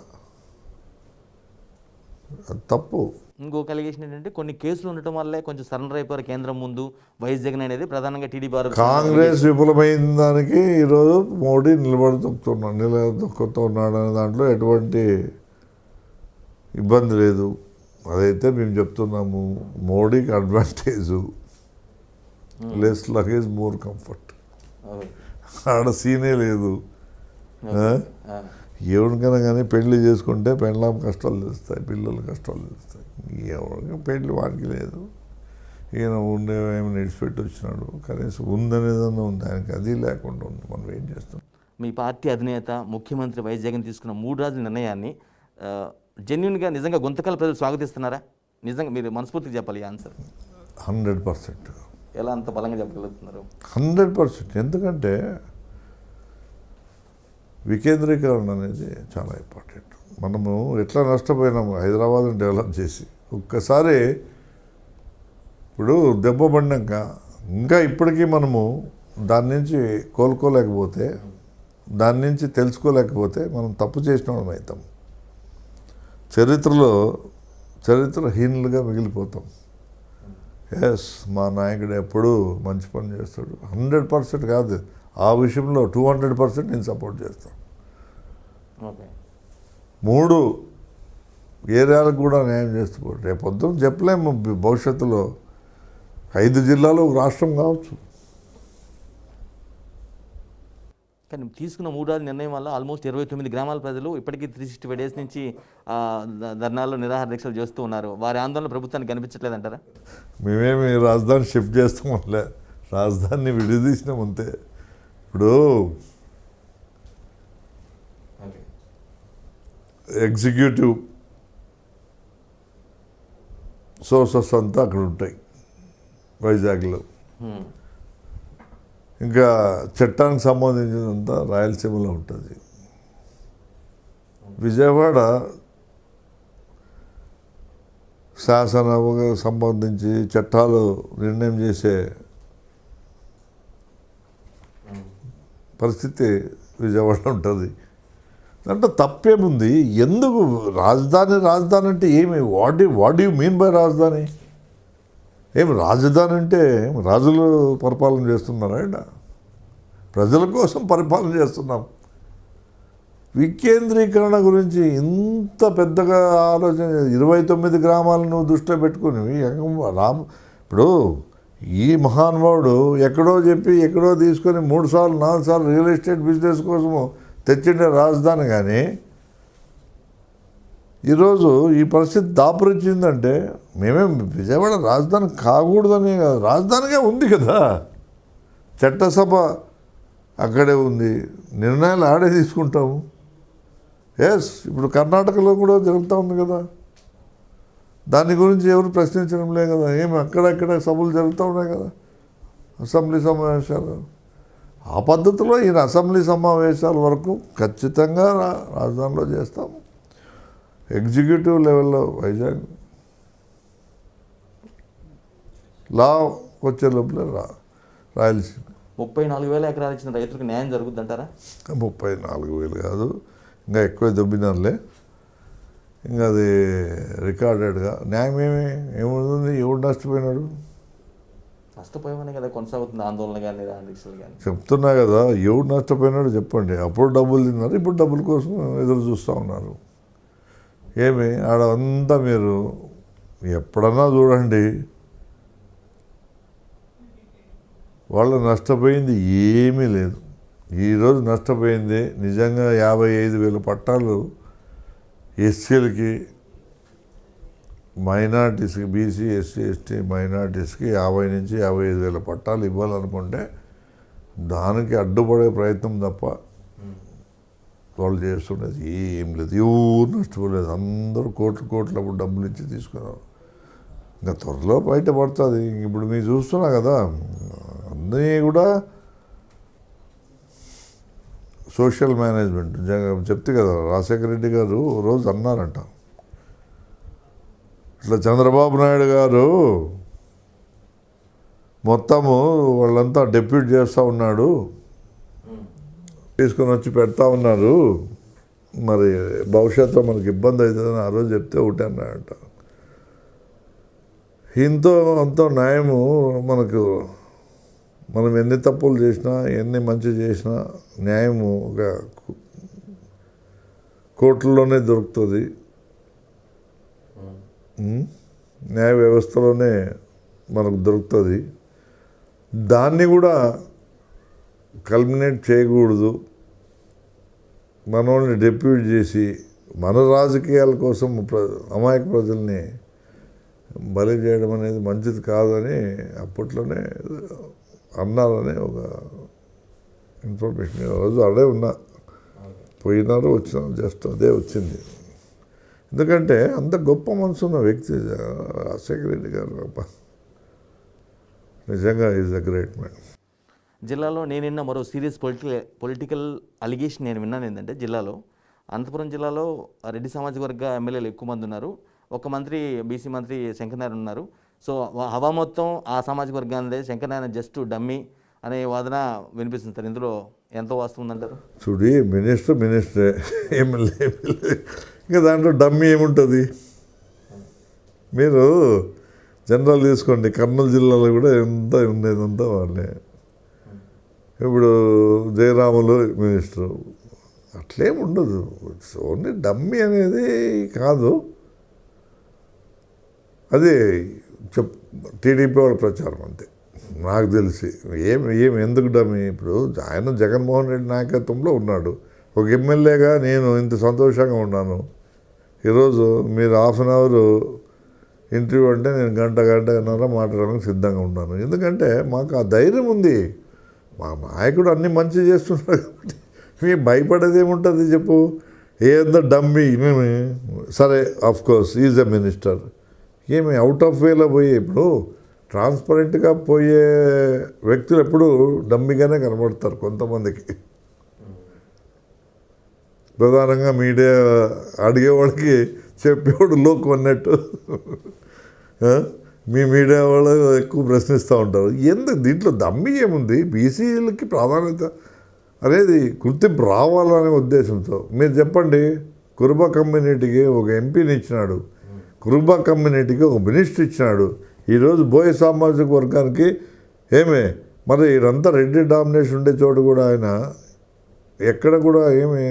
అది తప్పు. ఇంకొక అలిగేషన్ ఏంటంటే కొన్ని కేసులు ఉండటం వల్లే కొంచెం సరెండర్ అయిపోయారు కేంద్రం ముందు వైఎస్ జగన్ అనేది ప్రధానంగా టీడీపీ కాంగ్రెస్ విఫలమైన దానికి ఈరోజు మోడీ నిలదొక్కుతున్నాడు అనే దాంట్లో ఎటువంటి ఇబ్బంది లేదు. అదైతే మేము చెప్తున్నాము. మోడీకి advantage, less luggage more comfort. ఆడ సీనే లేదు. ఎవరికైనా కానీ పెళ్లి చేసుకుంటే పెళ్ళాం కష్టాలు తెలుస్తాయి, పిల్లలు కష్టాలు తెలుస్తాయి. ఎవరికి పెళ్ళి వాడికి లేదు. ఈయన ఉండే ఏమైనా విడిచిపెట్టి వచ్చినాడు, కనీసం ఉందనేదన్నా ఉంది, ఆయనకి అది లేకుండా ఉంది. మనం ఏం చేస్తాం? మీ పార్టీ అధినేత ముఖ్యమంత్రి వైఎస్ జగన్ తీసుకున్న 3 రాజుల నిర్ణయాన్ని జెన్యున్గా నిజంగా గుంతకల్ ప్రజలు స్వాగతిస్తున్నారా? నిజంగా మీరు మనస్ఫూర్తిగా చెప్పాలి ఈ ఆన్సర్. 100%. ఎలా అంత బలంగా చెప్పగలుగుతున్నారు? 100%. ఎందుకంటే వికేంద్రీకరణ అనేది చాలా ఇంపార్టెంట్. మనము ఎట్లా నష్టపోయినాము హైదరాబాద్ని డెవలప్ చేసి. ఒక్కసారి ఇప్పుడు దెబ్బ పడినాక ఇంకా ఇప్పటికీ మనము దాని నుంచి కోలుకోలేకపోతే, దాని నుంచి తెలుసుకోలేకపోతే మనం తప్పు చేసిన వాళ్ళం అవుతాం. చరిత్రహీనులుగా మిగిలిపోతాం. ఎస్, మా నాయకుడు ఎప్పుడూ మంచి పని చేస్తాడు. 100% కాదు, ఆ విషయంలో 200% నేను సపోర్ట్ చేస్తాను. ఓకే, 3 ఏరియాలకు కూడా న్యాయం చేస్తూ రేపు పొద్దున చెప్పలేము. భవిష్యత్తులో 5 జిల్లాలు ఒక రాష్ట్రం కావచ్చు. కానీ తీసుకున్న 3 రాజుల నిర్ణయం వల్ల ఆల్మోస్ట్ 29 గ్రామాల ప్రజలు ఇప్పటికీ 365 డేస్ నుంచి ధర్నాలు నిరాహార దీక్షలు చేస్తూ ఉన్నారు. వారి ఆందోళన ప్రభుత్వానికి కనిపించట్లేదంటారా? మేమేమి రాజధాని షిఫ్ట్ చేస్తామలే, రాజధానిని విడదీసినాం అంతే. ఇప్పుడు ఎగ్జిక్యూటివ్ సోర్సెస్ అంతా అక్కడ ఉంటాయి వైజాగ్లో. ఇంకా చట్టానికి సంబంధించినంతా రాయలసీమలో ఉంటుంది. విజయవాడ శాసనకు సంబంధించి చట్టాలు నిర్ణయం చేసే పరిస్థితి విజయవాడలో ఉంటుంది. అంటే తప్పేముంది? ఎందుకు రాజధాని అంటే ఏమి? వాట్ యు మీన్ బై రాజధాని? ఏమి రాజధాని అంటే రాజులు పరిపాలన చేస్తున్నారా? ప్రజల కోసం పరిపాలన చేస్తున్నాం. వికేంద్రీకరణ గురించి ఇంత పెద్దగా ఆలోచన 29 గ్రామాలను దృష్టిలో పెట్టుకుని ఇప్పుడు ఈ మహానుభావుడు ఎక్కడో చెప్పి ఎక్కడో తీసుకొని 3 సార్లు 4 సార్లు రియల్ ఎస్టేట్ బిజినెస్ కోసము తెచ్చిండే రాజధాని. కానీ ఈరోజు ఈ పరిస్థితి దాపురించిందంటే మేమేం విజయవాడ రాజధాని కాకూడదని కాదు, రాజధానిగా ఉంది కదా. చట్టసభ అక్కడే ఉంది, నిర్ణయాలు ఆడే తీసుకుంటాము. ఎస్, ఇప్పుడు కర్ణాటకలో కూడా జరుగుతూ ఉంది కదా, దాని గురించి ఎవరు ప్రశ్నించడం లేదు కదా. ఏమి అక్కడక్కడ సభలు జరుగుతూ ఉన్నాయి కదా, అసెంబ్లీ సమావేశాలు. ఆ పద్ధతిలో ఈయన అసెంబ్లీ సమావేశాల వరకు ఖచ్చితంగా రాజధానిలో చేస్తాము. ఎగ్జిక్యూటివ్ లెవెల్లో వైజాగ్, లా వచ్చే లోపల రాయలసీమ. 34,000 ఎకరాలు ఇచ్చిన రైతులకు న్యాయం జరుగుద్ది అంటారా? 34,000 కాదు, ఇంకా ఎక్కువ దొబ్బినారులే. ఇంకా అది రికార్డెడ్గా న్యాయం ఏముంది, ఎవడు నష్టపోయినాడు? నష్టపోయామనే కదా కొనసాగుతుంది ఆందోళన కానీ దీక్షలు కానీ. చెప్తున్నా కదా, ఎవడు నష్టపోయినాడు చెప్పండి. అప్పుడు డబ్బులు తిన్నారు, ఇప్పుడు డబ్బుల కోసం ఎదురు చూస్తూ ఉన్నారు. ఏమి ఆడంతా మీరు ఎప్పుడన్నా చూడండి, వాళ్ళు నష్టపోయింది ఏమీ లేదు. ఈరోజు నష్టపోయింది నిజంగా 55,000 పట్టాలు ఎస్సీలకి, మైనార్టీస్కి, బీసీ, ఎస్సీ, ఎస్టీ మైనార్టీస్కి 50,000 నుంచి 55,000 పట్టాలు ఇవ్వాలనుకుంటే దానికి అడ్డుపడే ప్రయత్నం తప్ప వాళ్ళు చేస్తుండేది ఏం లేదు. ఎవరు నష్టపోలేదు, అందరూ కోట్లు అప్పుడు డబ్బులు ఇచ్చి తీసుకున్నారు. ఇంకా త్వరలో బయటపడుతుంది. ఇప్పుడు మీరు చూస్తున్నా కదా, అన్నీ కూడా సోషల్ మేనేజ్మెంట్. చెప్తే కదా రాజశేఖర రెడ్డి గారు రోజు అన్నారంట, ఇట్లా చంద్రబాబు నాయుడు గారు మొత్తము వాళ్ళంతా డెప్యూట్ చేస్తూ ఉన్నాడు, తీసుకొని వచ్చి పెడతా ఉన్నారు, మరి భవిష్యత్తులో మనకి ఇబ్బంది అవుతుందని ఆ రోజు చెప్తే ఒకటి అన్నాడంట. అంతో న్యాయము మనకు, మనం ఎన్ని తప్పులు చేసినా ఎన్ని మంచి చేసినా న్యాయము ఒక కోర్టుల్లోనే దొరుకుతుంది, న్యాయ వ్యవస్థలోనే మనకు దొరుకుతుంది. దాన్ని కూడా కల్మినేట్ చేయకూడదు. మనల్ని డెప్యూట్ చేసి మన రాజకీయాల కోసం అమాయక ప్రజల్ని బలి చేయడం అనేది మంచిది కాదని అప్పట్లోనే అన్నారని ఒక ఇన్ఫర్మేషన్. రోజు అడే ఉన్నా, పోయినారు వచ్చినారు, జస్ట్ అదే వచ్చింది. ఎందుకంటే అంత గొప్ప మనసు ఉన్న వ్యక్తి రాజశేఖర రెడ్డి గారు. నిజంగా ఈజ్ అ గ్రేట్ మ్యాన్. జిల్లాలో నేను విన్న మరో సీరియస్ పొలిటికల్ అలిగేషన్ నేను విన్నాను ఏంటంటే, జిల్లాలో అనంతపురం జిల్లాలో రెడ్డి సామాజిక వర్గ ఎమ్మెల్యేలు ఎక్కువ మంది ఉన్నారు. ఒక మంత్రి బీసీ మంత్రి శంకరనారాయణ ఉన్నారు. సో హవా మొత్తం ఆ సామాజిక వర్గాన్ని, శంకరనారాయణ జస్ట్ డమ్మీ అనే వాదన వినిపిస్తుంది సార్. ఇందులో ఎంత వాస్తవం ఉందంటారు? చూడి, మినిస్టరే, ఎమ్మెల్యే, ఇంకా దాంట్లో డమ్మీ ఏముంటుంది? మీరు జనరల్ తీసుకోండి, కర్నూలు జిల్లాలో కూడా ఎంత ఉండేదంతా వాళ్ళే. ఇప్పుడు జయరాములు మినిస్టరు, అట్లేం ఉండదు. ఓన్లీ డమ్మీ అనేది కాదు, అది టీడీపీ వాళ్ళ ప్రచారం అంతే నాకు తెలిసి. ఎందుకు డమ్మీ? ఇప్పుడు ఆయన జగన్మోహన్ రెడ్డి నాయకత్వంలో ఉన్నాడు. ఒక ఎమ్మెల్యేగా నేను ఇంత సంతోషంగా ఉన్నాను. ఈరోజు మీరు 1/2 అవర్ ఇంటర్వ్యూ అంటే నేను గంటన్నర మాట్లాడడానికి సిద్ధంగా ఉన్నాను. ఎందుకంటే మాకు ఆ ధైర్యం ఉంది. మా నాయకుడు అన్నీ మంచి చేస్తున్నాడు కాబట్టి మీకు భయపడేది ఏముంటుంది చెప్పు? ఏదో డమ్మీ సరే, ఆఫ్కోర్స్ ఈజ్ ఎ మినిస్టర్. ఏమి అవుట్ ఆఫ్ వేలో పోయి, ఇప్పుడు ట్రాన్స్పరెంట్గా పోయే వ్యక్తులు ఎప్పుడు డమ్మీగానే కనబడతారు కొంతమందికి. ప్రధానంగా మీడియా అడిగేవాడికి చెప్పేవాడు లోకు అన్నట్టు మీ మీడియా వాళ్ళు ఎక్కువ ప్రశ్నిస్తూ ఉంటారు. ఎందుకు దీంట్లో డమ్మీ ఏముంది? బీసీలకి ప్రాధాన్యత అనేది గుర్తింపు రావాలనే ఉద్దేశంతో మీరు చెప్పండి. కురుబా కమ్యూనిటీకి ఒక ఎంపీని ఇచ్చినాడు, కురుబా కమ్యూనిటీకి ఒక మినిస్టర్ ఇచ్చినాడు. ఈరోజు బోయ సామాజిక వర్గానికి మరి ఇదంతా రెడ్డి డామినేషన్ ఉండే చోటు కూడా ఆయన ఎక్కడ కూడా ఏమి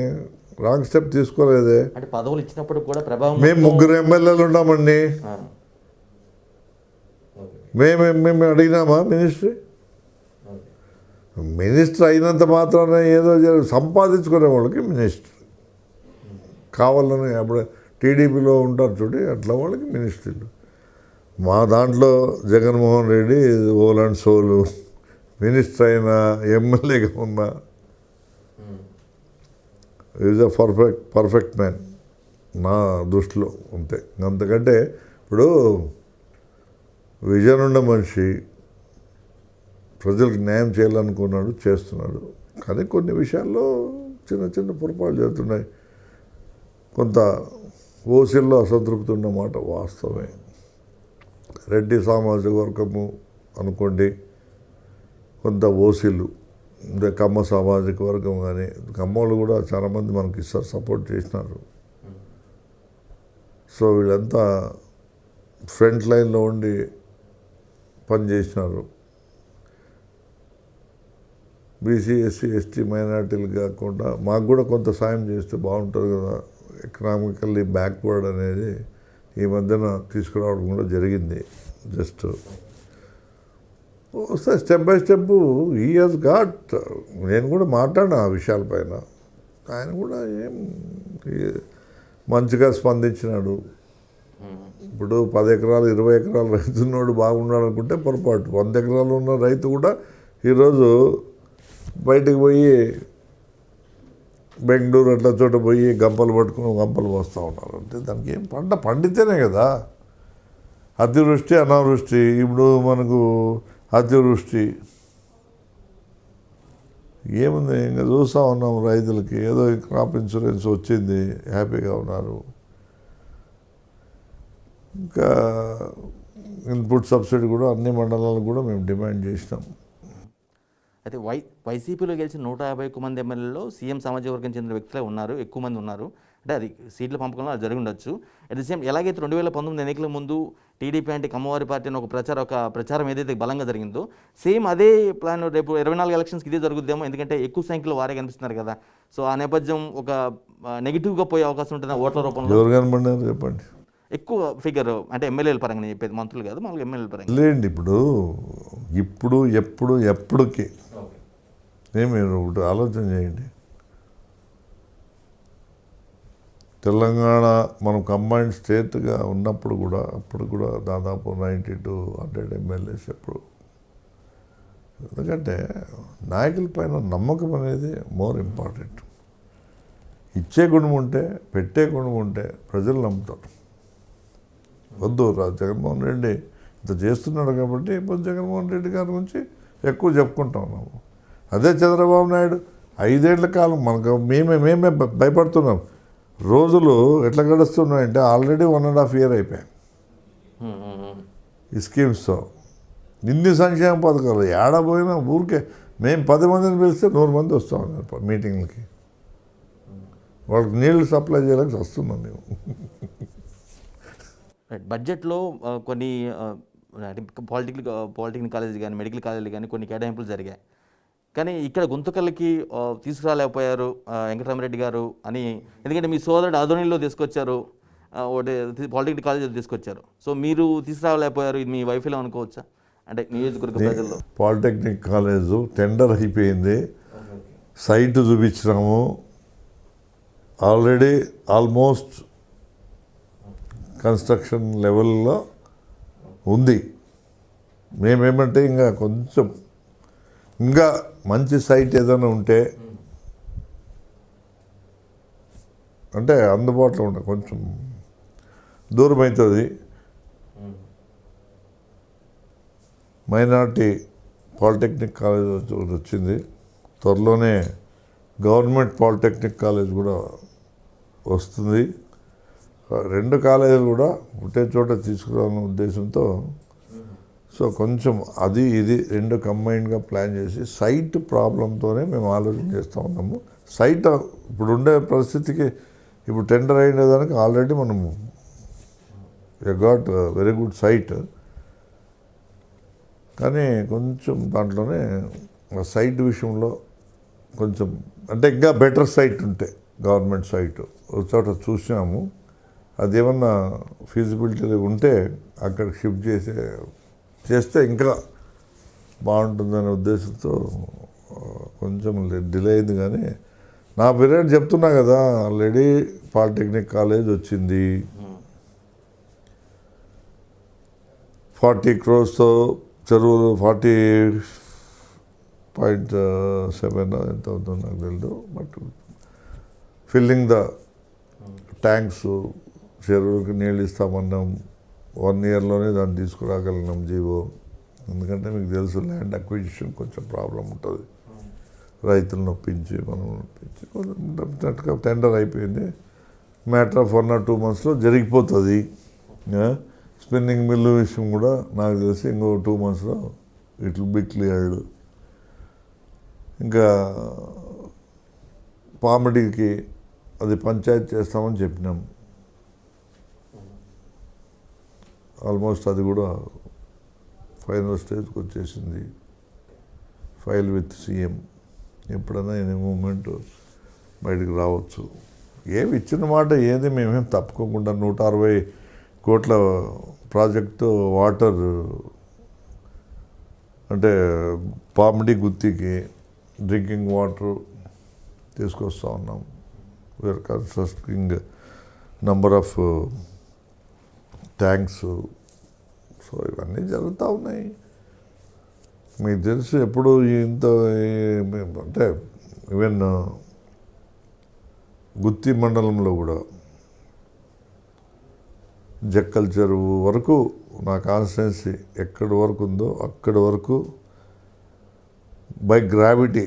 రాంగ్ స్టెప్ తీసుకోలేదే. అంటే పదవులు ఇచ్చినప్పుడు కూడా ప్రభావం మేము 3 ఎమ్మెల్యేలు ఉన్నామండి. మేము అడిగినామా మినిస్టర్ అయినంత మాత్రాన ఏదో సంపాదించుకునే వాళ్ళకి మినిస్టర్ కావాలని అప్పుడు టీడీపీలో ఉంటారు చూడి అట్లా వాళ్ళకి మినిస్టర్లు. మా దాంట్లో జగన్మోహన్ రెడ్డి ఓల్ అండ్ సోలు మినిస్టర్ అయినా ఎమ్మెల్యేగా ఉన్నా ఈజ్ అ పర్ఫెక్ట్ మ్యాన్ నా దృష్టిలో. అంతే. అంతకంటే ఇప్పుడు విజన్ ఉన్న మనిషి ప్రజలకు న్యాయం చేయాలనుకున్నాడు, చేస్తున్నాడు. కానీ కొన్ని విషయాల్లో చిన్న చిన్న పొరపాట్లు జరుగుతున్నాయి. కొంత ఓసీల్లో అసంతృప్తి ఉన్నమాట వాస్తవమే. రెడ్డి సామాజిక వర్గము అనుకోండి, కొంత ఓసీలు ఇంకా కమ్మ సామాజిక వర్గం కానీ, కమ్మలు కూడా చాలామంది మనకి ఇస్తారు, సపోర్ట్ చేసినారు. సో వీళ్ళంతా ఫ్రంట్ లైన్లో ఉండి పనిచేసినారు. బీసీ, ఎస్సీ, ఎస్టీ మైనార్టీలు కాకుండా మాకు కూడా కొంత సాయం చేస్తే బాగుంటుంది కదా. ఎకనామికల్లీ బ్యాక్వర్డ్ అనేది ఈ మధ్యన తీసుకురావడం కూడా జరిగింది. జస్ట్ వస్తే స్టెప్ బై స్టెప్ ఈ హాజ్ గాట్. నేను కూడా మాట్లాడినా ఆ విషయాలపైన. ఆయన కూడా మంచిగా స్పందించినాడు. ఇప్పుడు 10 ఎకరాలు 20 ఎకరాలు రైతు ఉన్నాడు బాగున్నాడు అనుకుంటే పొరపాటు. 100 ఎకరాలు ఉన్న రైతు కూడా ఈరోజు బయటకు పోయి బెంగళూరు అట్లా చోట పోయి గంపలు పట్టుకుని గంపలు పోస్తూ ఉన్నారు. అంటే దానికి ఏం పంట పండితేనే కదా. అతివృష్టి అనావృష్టి. ఇప్పుడు మనకు అతివృష్టి ఏముంది, ఇంకా చూస్తూ ఉన్నాం. రైతులకి ఏదో క్రాప్ ఇన్సూరెన్స్ వచ్చింది, హ్యాపీగా ఉన్నారు. ఇంకా ఇన్పుట్ సబ్సిడీ కూడా అన్ని మండలాలకు కూడా మేము డిమాండ్ చేసినాం. అయితే వైసీపీలో గెలిచిన 151 మంది ఎమ్మెల్యేలో సీఎం సామాజిక వర్గం చెందిన వ్యక్తులే ఉన్నారు, ఎక్కువ మంది ఉన్నారు. అంటే అది సీట్ల పంపకంలో అది జరిగి ఉండొచ్చు. అట్ ది సేమ్ ఎలాగైతే 2019 ఎన్నికల ముందు టీడీపీ అంటే కమ్మవారి పార్టీ అని ఒక ప్రచారం ఏదైతే బలంగా జరిగిందో, సేమ్ అదే ప్లాన్ రేపు 24 ఎలక్షన్స్కి ఇదే జరుగుద్దేమో. ఎందుకంటే ఎక్కువ సంఖ్యలో వారే కనిపిస్తున్నారు కదా. సో ఆ నేపథ్యం ఒక నెగిటివ్గా పోయే అవకాశం ఉంటుంది ఓట్ల రూపంలో. ఎవరు కనబడినారు చెప్పండి. ఎక్కువ ఫిగర్ అంటే ఎమ్మెల్యేల పరంగా నేను చెప్పేది, మంత్రులు కాదు, మామూలుగా ఎమ్మెల్యేల పరంగా. లేండి ఇప్పుడు ఎప్పుడుకి మీరు ఒకటి ఆలోచన చేయండి. తెలంగాణ మనం కంబైన్డ్ స్టేట్గా ఉన్నప్పుడు కూడా అప్పుడు కూడా దాదాపు 90 to 100 ఎమ్మెల్యేస్ ఎప్పుడు. ఎందుకంటే నాయకుల పైన నమ్మకం అనేది మోర్ ఇంపార్టెంట్. ఇచ్చే గుణం ఉంటే, పెట్టే గుణం ఉంటే ప్రజలు నమ్ముతారు. వద్దు జగన్మోహన్ రెడ్డి ఇంత చేస్తున్నాడు కాబట్టి ఇప్పుడు జగన్మోహన్ రెడ్డి గారి గురించి ఎక్కువ చెప్పుకుంటా ఉన్నాము. అదే చంద్రబాబు నాయుడు 5 ఏళ్ల కాలం మనకు మేమే భయపడుతున్నాం. రోజులు ఎట్లా గడుస్తున్నాయంటే ఆల్రెడీ 1.5 year అయిపోయాయి ఈ స్కీమ్స్తో. ఇన్ని సంక్షేమ పథకాలు ఏడబోయినా ఊరికే మేము 10 మందిని పిలిస్తే 100 మంది వస్తూ ఉన్నారు మీటింగ్లకి. వాళ్ళకి నీళ్లు సప్లై చేయడానికి వస్తున్నాం మేము. బడ్జెట్లో కొన్ని పాలిటెక్నిక్ కాలేజీ కానీ మెడికల్ కాలేజీలు కానీ కొన్ని కేటాయింపులు జరిగాయి. కానీ ఇక్కడ గుంతకల్కి తీసుకురాలేకపోయారు వెంకటరామరెడ్డి గారు అని. ఎందుకంటే మీ సోదరుడు ఆధోనిలో తీసుకొచ్చారు, ఒకటి పాలిటెక్నిక్ కాలేజీలో తీసుకొచ్చారు. సో మీరు తీసుకురాలేకపోయారు, ఇది మీ వైఫల్యం అనుకోవచ్చా? అంటే నియోజకవర్గ ప్రజల్లో పాలిటెక్నిక్ కాలేజు టెండర్ అయిపోయింది, సైట్ చూపించినాము, ఆల్రెడీ ఆల్మోస్ట్ కన్స్ట్రక్షన్ లెవెల్లో ఉంది. మేమేమంటే ఇంకా మంచి సైట్ ఏదైనా ఉంటే అంటే అందుబాటులో ఉండే, కొంచెం దూరం అవుతుంది. మైనార్టీ పాలిటెక్నిక్ కాలేజ్ వచ్చింది, త్వరలోనే గవర్నమెంట్ పాలిటెక్నిక్ కాలేజ్ కూడా వస్తుంది. 2 కాలేజీలు కూడా ఒకటే చోట తీసుకురావాలనే ఉద్దేశంతో సో కొంచెం అది ఇది 2 కంబైన్డ్గా ప్లాన్ చేసి సైట్ ప్రాబ్లంతోనే మేము ఆలోచన చేస్తూ ఉన్నాము. సైట్ ఇప్పుడు ఉండే పరిస్థితికి ఇప్పుడు టెండర్ అయినదానికి ఆల్రెడీ మనము గాట్ వెరీ గుడ్ సైట్. కానీ కొంచెం దాంట్లోనే సైట్ విషయంలో కొంచెం అంటే ఇంకా బెటర్ సైట్ ఉంటే గవర్నమెంట్ సైట్ ఒక చోట చూసినాము, అదేమన్నా ఫీజిబిలిటీ ఉంటే అక్కడ షిఫ్ట్ చేస్తే ఇంకా బాగుంటుందనే ఉద్దేశంతో కొంచెం డిలే అయింది. కానీ నా పీరియడ్ చెప్తున్నా కదా, ఆల్రెడీ పాలిటెక్నిక్ కాలేజ్ వచ్చింది, 40 crores-తో చెరువులు 40.7 ఎంత అవుతుందో నాకు తెలియదు. బట్ ఫిల్లింగ్ ద ట్యాంక్స్, చెరువులకు నీళ్ళు ఇస్తామన్నాం, 1 yearలోనే దాన్ని తీసుకురాగలిగినాం జీవో. ఎందుకంటే మీకు తెలుసు ల్యాండ్ అక్విజిషన్ కొంచెం ప్రాబ్లం ఉంటుంది, రైతులను ఒప్పించి మనం ఒప్పించి కొంచెం టెండర్ అయిపోయింది. మ్యాటర్ ఆఫ్ 1 or 2 months జరిగిపోతుంది. స్పిన్నింగ్ మిల్లు విషయం కూడా నాకు తెలిసి ఇంకో 2 months it will be cleared. ఇంకా పామిడికి అది పంచాయతీ చేస్తామని చెప్పినాం, ఆల్మోస్ట్ అది కూడా ఫైనల్ స్టేజ్కి వచ్చేసింది. ఫైల్ విత్ సీఎం, ఎప్పుడైనా ఎనీ మూమెంట్ బయటకు రావచ్చు. ఏమి ఇచ్చిన మాట ఏది మేమేం తప్పుకోకుండా 160 కోట్ల ప్రాజెక్టు వాటర్ అంటే పామిడి గుత్తికి డ్రింకింగ్ వాటర్ తీసుకొస్తూ ఉన్నాం. We're constructing number of tanks. So ఇవన్నీ జరుగుతూ ఉన్నాయి. మీకు తెలుసు ఎప్పుడు ఇంత అంటే ఈవెన్ గుత్తి మండలంలో కూడా జక్కల్ చెరువు వరకు నా కాన్స్టిట్యున్సీ ఎక్కడి వరకు ఉందో అక్కడి వరకు బై గ్రావిటీ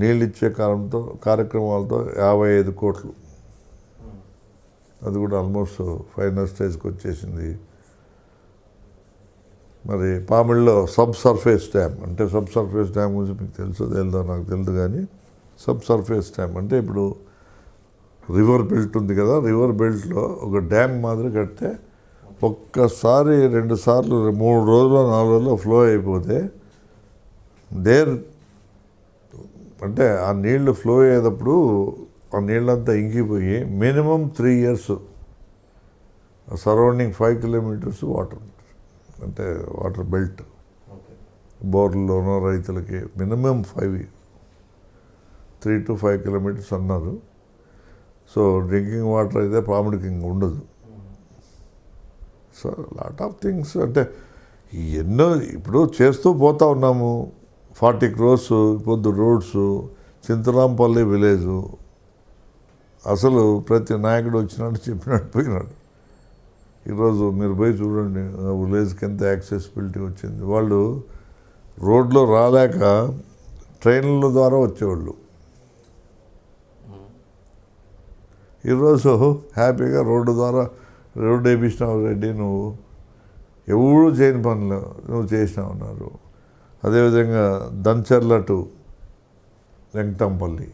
నీళ్ళు ఇచ్చే కార్యక్రమాలతో 55 కోట్లు, అది కూడా ఆల్మోస్ట్ ఫైనల్ స్టేజ్కి వచ్చేసింది. మరి పామిడిలో సబ్ సర్ఫేస్ డ్యామ్, అంటే సబ్ సర్ఫేస్ డ్యామ్ గురించి మీకు తెలుసో తెలియదో నాకు తెలియదు, కానీ సబ్ సర్ఫేస్ డ్యామ్ అంటే ఇప్పుడు రివర్ బెల్ట్ ఉంది కదా, రివర్ బెల్ట్లో ఒక డ్యామ్ మాదిరి కడితే ఒక్కసారి 2 సార్లు 3 రోజులు 4 రోజుల్లో ఫ్లో అయిపోతే అంటే ఆ నీళ్లు ఫ్లో అయ్యేటప్పుడు ఆ నీళ్ళంతా ఇంకిపోయి minimum 3 years surrounding 5 kilometers water, అంటే వాటర్ బెల్ట్ బోర్లలోనో రైతులకి మినిమం 3 to 5 kilometers అన్నారు. సో డ్రింకింగ్ వాటర్ అయితే పామిడికి ఇంక ఉండదు. సో లాట్ ఆఫ్ థింగ్స్ అంటే ఎన్నో ఇప్పుడు చేస్తూ పోతా ఉన్నాము. 40 crores పొద్దు రోడ్స్, చింతరాంపల్లి విలేజు, అసలు ప్రతి నాయకుడు వచ్చినట్టు చెప్పినట్టు పోయినాడు. ఈరోజు మీరు పోయి చూడండి, ఆ విలేజ్కి ఎంత యాక్సెసిబిలిటీ వచ్చింది. వాళ్ళు రోడ్లో రాలేక ట్రైన్ల ద్వారా వచ్చేవాళ్ళు, ఈరోజు హ్యాపీగా రోడ్డు ద్వారా రోడ్డు వేయించినావు రెడ్డి, నువ్వు ఎవరు చేయని పనులు నువ్వు చేసినావు అన్నారు. అదేవిధంగా Dancharla to Venkatampalli,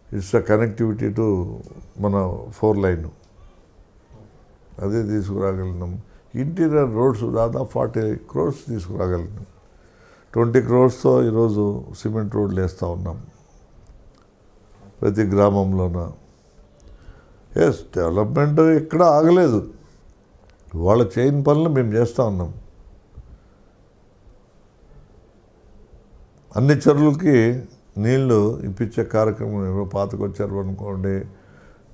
it's a connectivity to మన 4 lane, అదే తీసుకురాగలిగినాం. ఇంటీరియర్ రోడ్స్ దాదాపు 40 crores తీసుకురాగలిగినాం. 20 crores-తో ఈరోజు సిమెంట్ రోడ్లు వేస్తూ ఉన్నాం ప్రతి గ్రామంలోన. ఎస్, డెవలప్మెంట్ ఎక్కడ ఆగలేదు, వాళ్ళ చేయని పనులు మేము చేస్తూ ఉన్నాం. అన్ని చెరువులకి నీళ్లు ఇప్పించే కార్యక్రమం పాతకొ చెరువు అనుకోండి,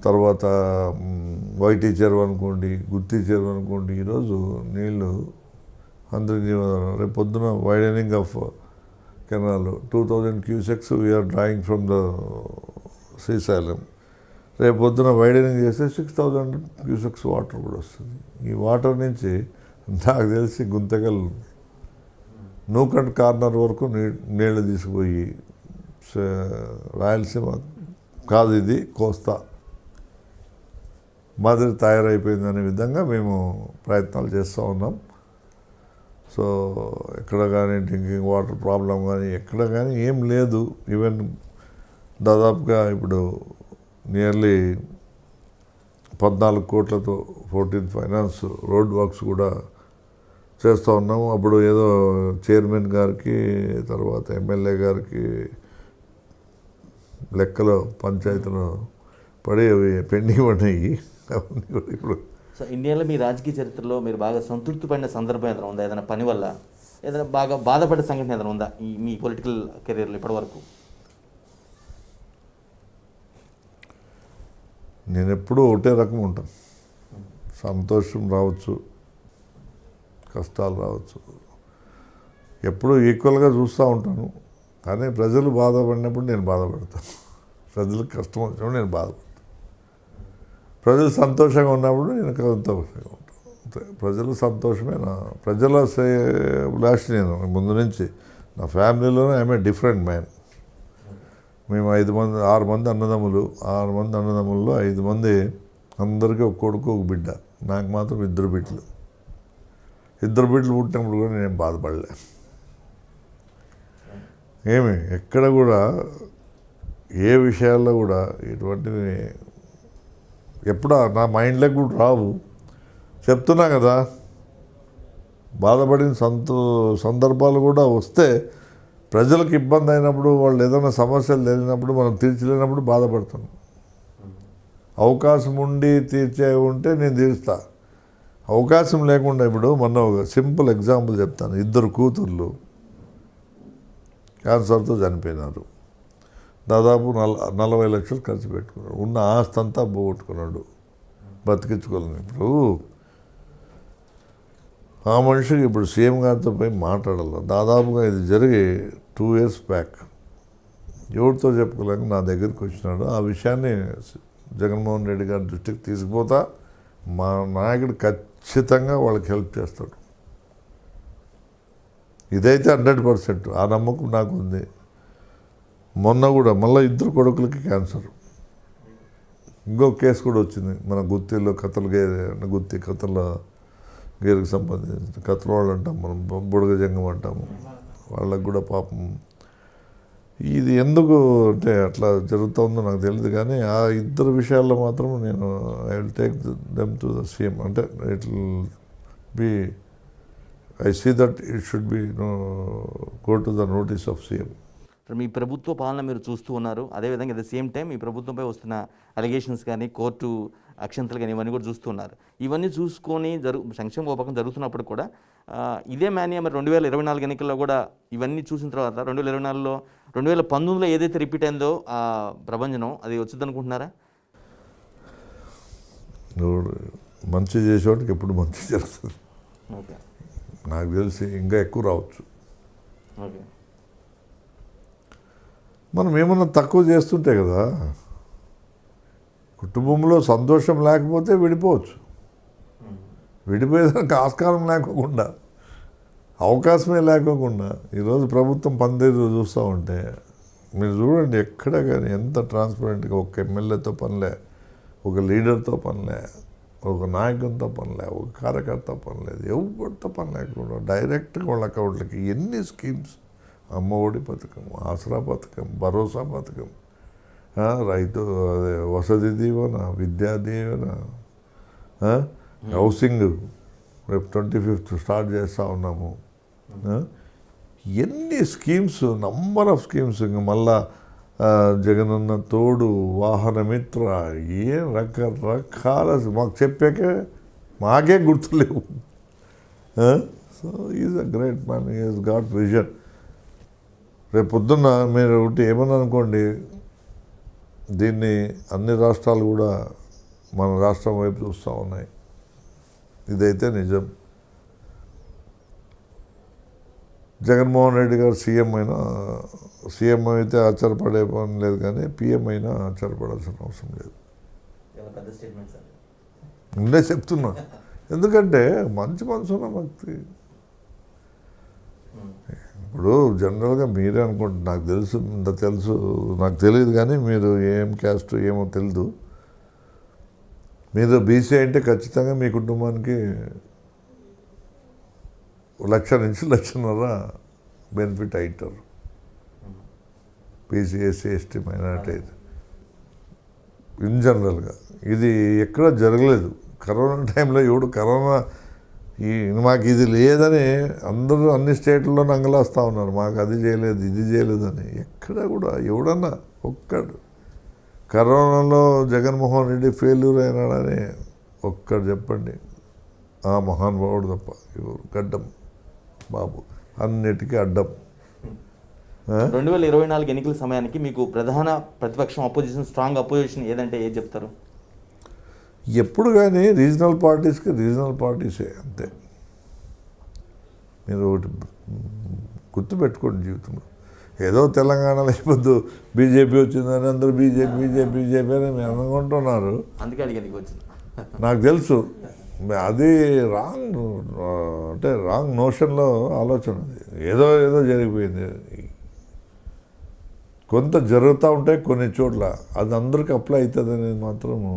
తర్వాత వైటీ చెరువు అనుకోండి, గుత్తి చెరువు అనుకోండి, ఈరోజు నీళ్లు అందరి రేపు పొద్దున widening of canal 2000 cusecs we're drawing from the Srisailam. రేపు పొద్దున వైడనింగ్ చేస్తే 6000 cusecs వాటర్ కూడా వస్తుంది. ఈ వాటర్ నుంచి నాకు తెలిసి గుంతకల్ నూకండ్ కార్నర్ వరకు నీళ్లు తీసుకుపోయి రాయలసీమ కాదు, ఇది కోస్తా మాదిరి తయారైపోయిందనే విధంగా మేము ప్రయత్నాలు చేస్తూ ఉన్నాం. సో ఎక్కడ కానీ డ్రింకింగ్ వాటర్ ప్రాబ్లం కానీ ఎక్కడ కానీ ఏం లేదు. ఈవెన్ దాదాపుగా ఇప్పుడు నియర్లీ 14 కోట్లతో 14th ఫైనాన్స్ రోడ్ వర్క్స్ కూడా చేస్తూ ఉన్నాము. అప్పుడు ఏదో చైర్మన్ గారికి తర్వాత ఎమ్మెల్యే గారికి లెక్కలో పంచాయతీలో పడి అవి పెండింగ్ పడినాయి. అవన్నీ కూడా ఇప్పుడు సో ఇండియాలో మీ రాజకీయ చరిత్రలో మీరు బాగా సంతృప్తి పడిన సందర్భం ఏదైనా ఉందా? ఏదైనా పని వల్ల ఏదైనా బాగా బాధపడే సంఘటన ఏదైనా ఉందా ఈ మీ పొలిటికల్ కెరీర్లో ఇప్పటివరకు? నేను ఎప్పుడూ ఒకటే రకం ఉంటాను. సంతోషం రావచ్చు, కష్టాలు రావచ్చు, ఎప్పుడూ ఈక్వల్గా చూస్తూ ఉంటాను. కానీ ప్రజలు బాధపడినప్పుడు నేను బాధపడతాను, ప్రజలకు కష్టం వచ్చినప్పుడు నేను బాధపడతాను, ప్రజలు సంతోషంగా ఉన్నప్పుడు నేను సంతోషంగా ఉంటాను. ప్రజలు సంతోషమే నా ప్రజల లాస్ట్. నేను ముందు నుంచి నా ఫ్యామిలీలోనే ఐఎమ్ ఏ డిఫరెంట్ మ్యాన్. మేము 6 మంది అన్నదమ్ములు. 6 మంది అన్నదమ్ముల్లో 5 మంది అందరికీ ఒక కొడుకు ఒక బిడ్డ. నాకు మాత్రం 2 బిడ్డలు. 2 బిడ్డలు పుట్టినప్పుడు కూడా నేను బాధపడలే. ఎక్కడ కూడా ఏ విషయాల్లో కూడా ఇటువంటివి ఎప్పుడు నా మైండ్లోకి కూడా రావు. చెప్తున్నా కదా, బాధపడిన సందర్భాలు కూడా వస్తే ప్రజలకు ఇబ్బంది అయినప్పుడు, వాళ్ళు ఏదైనా సమస్యలు తెలియనప్పుడు, మనం తీర్చలేనప్పుడు బాధపడతాను. అవకాశం ఉండి తీర్చే ఉంటే నేను తీరుస్తా. అవకాశం లేకుండా ఇప్పుడు మొన్న ఒక సింపుల్ ఎగ్జాంపుల్ చెప్తాను. 2 కూతుర్లు క్యాన్సర్తో చనిపోయినారు. దాదాపు 40 లక్షలు ఖర్చు పెట్టుకున్నాడు. ఉన్న ఆస్తి అంతా పోగొట్టుకున్నాడు, బతికించుకోలేను. ఇప్పుడు ఆ మనిషికి ఇప్పుడు సీఎం గారితో పోయి మాట్లాడాలి. దాదాపుగా ఇది జరిగి 2 years బ్యాక్. ఎవరితో చెప్పుకోలేక నా దగ్గరికి వచ్చినాడు. ఆ విషయాన్ని జగన్మోహన్ రెడ్డి గారి దృష్టికి తీసుకుపోతా. మా నాయకుడు ఖచ్చితంగా వాళ్ళకి హెల్ప్ చేస్తాడు. ఇదైతే 100% ఆ నమ్మకం నాకు ఉంది. మొన్న కూడా మళ్ళీ 2 కొడుకులకి క్యాన్సర్. ఇంకో కేసు కూడా వచ్చింది మన గుత్తిలో. గుత్తి కథల గేరుకు సంబంధించిన కథల వాళ్ళు అంటాం మనం, బుడగ జంగం అంటాము. వాళ్ళకు కూడా పాపం ఇది ఎందుకు అంటే అట్లా జరుగుతుందో నాకు తెలియదు. కానీ ఆ 2 విషయాల్లో మాత్రం నేను I will take them to the CM. అంటే it will be I see that it should be go to the notice of CM. మీ ప్రభుత్వ పాలన మీరు చూస్తూ ఉన్నారు. అదేవిధంగా అట్ ద సేమ్ టైం మీ ప్రభుత్వంపై వస్తున్న అలిగేషన్స్ కానీ, కోర్టు అక్షంతలు కానీ ఇవన్నీ కూడా చూస్తున్నారు. ఇవన్నీ చూసుకొని సంక్షేమ ఉపకం జరుగుతున్నప్పుడు కూడా ఇదే మాన్యా మరి 2024 ఎన్నికల్లో కూడా ఇవన్నీ చూసిన తర్వాత 2024లో 2019లో ఏదైతే రిపీట్ అయిందో ఆ ప్రభంజనం అది వచ్చింది అనుకుంటున్నారా? మంచి చేసేవాడికి ఎప్పుడు మంచి జరుగుతుంది. ఓకే, నాకు తెలిసి ఇంకా ఎక్కువ రావచ్చు. ఓకే, మనం ఏమన్నా తక్కువ చేస్తుంటే కదా. కుటుంబంలో సంతోషం లేకపోతే విడిపోవచ్చు. విడిపోయేదానికి ఆస్కారం లేకోకుండా, అవకాశమే లేకోకుండా ఈరోజు ప్రభుత్వం పనితీరు చూస్తూ ఉంటే మీరు చూడండి, ఎక్కడ కానీ ఎంత ట్రాన్స్పరెంట్గా. ఒక ఎమ్మెల్యేతో పనిలే, ఒక లీడర్తో పనిలే, ఒక నాయకునితో పనిలే, ఒక కార్యకర్త పనిలేదు, ఎవరితో పని లేకుండా డైరెక్ట్గా వాళ్ళ అకౌంట్లకి ఎన్ని స్కీమ్స్. అమ్మఒడి పథకం, ఆసరా పథకం, భరోసా పథకం, రైతు వసతి దీవెన, విద్యా దీవెన, హౌసింగ్ రేపు 25th స్టార్ట్ చేస్తూ ఉన్నాము. ఎన్ని స్కీమ్స్, నంబర్ ఆఫ్ స్కీమ్స్. ఇంక మళ్ళా జగనన్న తోడు, వాహన మిత్ర, ఏం రకరకాల మాకు చెప్పాకే మాకే గుర్తులేవు. So is a great man, is got vision. రేపు పొద్దున్న మీరు ఒకటి ఏమన్నా అనుకోండి, దీన్ని అన్ని రాష్ట్రాలు కూడా మన రాష్ట్రం వైపు చూస్తూ ఉన్నాయి. ఇదైతే నిజం. జగన్మోహన్ రెడ్డి గారు సీఎం అయితే ఆశ్చర్యపడే పని లేదు, కానీ పిఎం అయినా ఆశ్చర్యపడాల్సిన అవసరం లేదు. ఉండే చెప్తున్నా, ఎందుకంటే మంచి మనసున్న వ్యక్తి. ఇప్పుడు జనరల్గా మీరే అనుకుంటే నాకు తెలుసు నాకు తెలియదు, కానీ మీరు ఏం క్యాస్ట్ ఏమో తెలీదు. మీరు బీసీ అంటే ఖచ్చితంగా మీ కుటుంబానికి 1,00,000 నుంచి 1,50,000 బెనిఫిట్ అవుతారు. BC, SC, ST, minority in జనరల్గా ఇది ఎక్కడ జరగలేదు. కరోనా టైంలో కరోనా మాకు ఇది లేదని అందరూ అన్ని స్టేట్లలో నంగలాస్తూ ఉన్నారు, మాకు అది చేయలేదు ఇది చేయలేదని. ఎక్కడ కూడా ఎవడన్నా ఒక్కడు కరోనాలో జగన్మోహన్ రెడ్డి ఫెయిల్యూర్ అయినాడని ఒక్కడు చెప్పండి, ఆ మహానుభావుడు తప్ప. ఎవరు గడ్డం బాబు అన్నిటికీ అడ్డం. 2024 ఎన్నికల సమయానికి మీకు ప్రధాన ప్రతిపక్షం అపోజిషన్, స్ట్రాంగ్ అపోజిషన్ ఏదంటే ఏది చెప్తారు? ఎప్పుడు కానీ రీజనల్ పార్టీస్కి రీజనల్ పార్టీసే, అంతే. మీరు ఒకటి గుర్తుపెట్టుకోండి జీవితంలో. ఏదో తెలంగాణలో ఇప్పుడు బీజేపీ వచ్చిందని అందరూ బీజేపీ అని మేము అనుకుంటున్నారు. అందుకే అడిగానికి వచ్చింది. నాకు తెలుసు అది రాంగ్, అంటే రాంగ్ నోషన్లో ఆలోచన. అది ఏదో జరిగిపోయింది. కొంత జరుగుతూ ఉంటాయి కొన్ని చోట్ల, అది అందరికీ అప్లై అవుతుంది అనేది మాత్రము.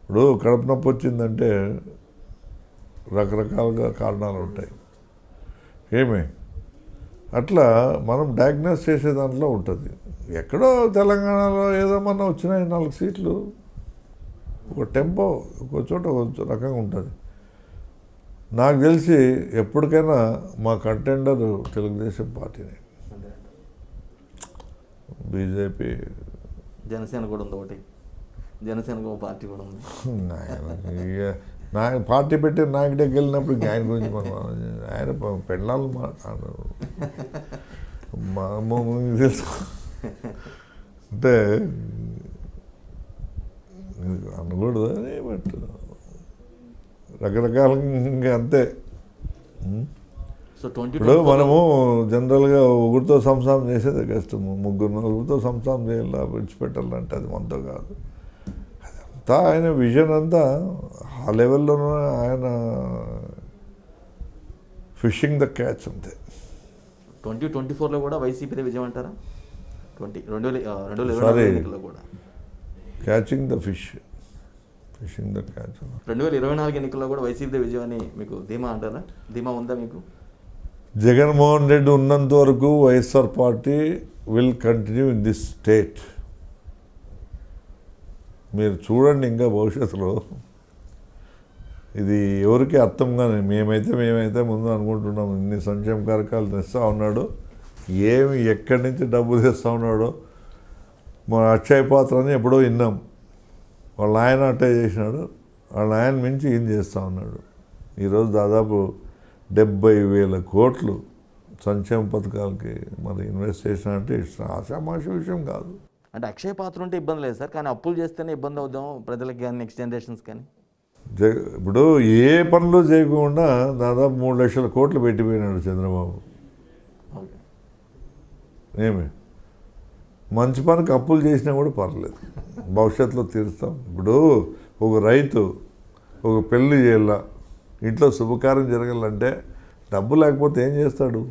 ఇప్పుడు కడుపు నొప్పి వచ్చిందంటే రకరకాలుగా కారణాలు ఉంటాయి. అట్లా మనం డయాగ్నోస్ చేసే దాంట్లో ఉంటుంది. ఎక్కడో తెలంగాణలో ఏదో మన వచ్చినాయి 4 సీట్లు, ఒక టెంపో ఒక చోట ఒక రకంగా ఉంటుంది. నాకు తెలిసి ఎప్పటికైనా మా కంటెండర్ తెలుగుదేశం పార్టీనే. బీజేపీ, జనసేన కూడా ఉంది, ఒకటి జనసేన పార్టీ కూడా ఉంది. నా పార్టీ పెట్టి నాయకుడికి వెళ్ళినప్పుడు ఇంకా ఆయన గురించి మనం ఆయన పెళ్ళాలు మాట్లాడరు తెలుసు. అంటే అనకూడదు అని, బట్ రకరకాలుగా ఇంకా అంతే. సో ఇప్పుడు మనము జనరల్గా ఒకరితో సంసారం చేసేది కష్టము, 3-4 సంసారం చేయాలా, విడిచిపెట్టాలంటే అది మనతో కాదు. అదంతా ఆయన విజన్ అంతా ఆ లెవెల్లోనూ ఆయన ఫిషింగ్ ద క్యాచ్ అంతే. 2024లో కూడా వైసీపీదే విజయం అంటారా? 2024 కూడా catching the fishing the catch. 2024 ఎన్నికల్లో కూడా వైసీపీదే విజయం అని మీకు ధీమా అంటారా? ధీమా ఉందా మీకు? జగన్మోహన్ రెడ్డి ఉన్నంత వరకు YSR party will continue in this state. మీరు చూడండి ఇంకా భవిష్యత్తులో ఇది ఎవరికి అర్థం కానీ, మేమైతే ముందు అనుకుంటున్నాము ఇన్ని సంక్షేమ కార్యక్రమాలు తెస్తూ ఉన్నాడు, ఏమి ఎక్కడి నుంచి డబ్బు తెస్తూ ఉన్నాడో. మన అక్షయ పాత్ర అని ఎప్పుడో విన్నాం, వాళ్ళ ఆయన అట్టే చేసినాడు, వాళ్ళ ఆయన మించి ఏం చేస్తూ ఉన్నాడు. ఈరోజు దాదాపు 70,000 కోట్లు సంక్షేమ పథకాలకి మరి ఇన్వెస్ట్ చేసినంటే ఆశామాష విషయం కాదు. అంటే అక్షయ పాత్ర ఉంటే ఇబ్బంది లేదు సార్, కానీ అప్పులు చేస్తేనే ఇబ్బంది అవుదాం ప్రజలకి కానీ నెక్స్ట్ జనరేషన్స్ కానీ. ఇప్పుడు ఏ పనులు చేయకుండా దాదాపు 3 లక్షల కోట్లు పెట్టిపోయినాడు చంద్రబాబు. మంచి పనికి అప్పులు చేసినా కూడా పర్లేదు, భవిష్యత్తులో తీరుస్తాం. ఇప్పుడు ఒక రైతు ఒక పెళ్ళి చేయాల, ఇంట్లో శుభకార్యం జరగాలంటే డబ్బు లేకపోతే ఏం చేస్తాడు?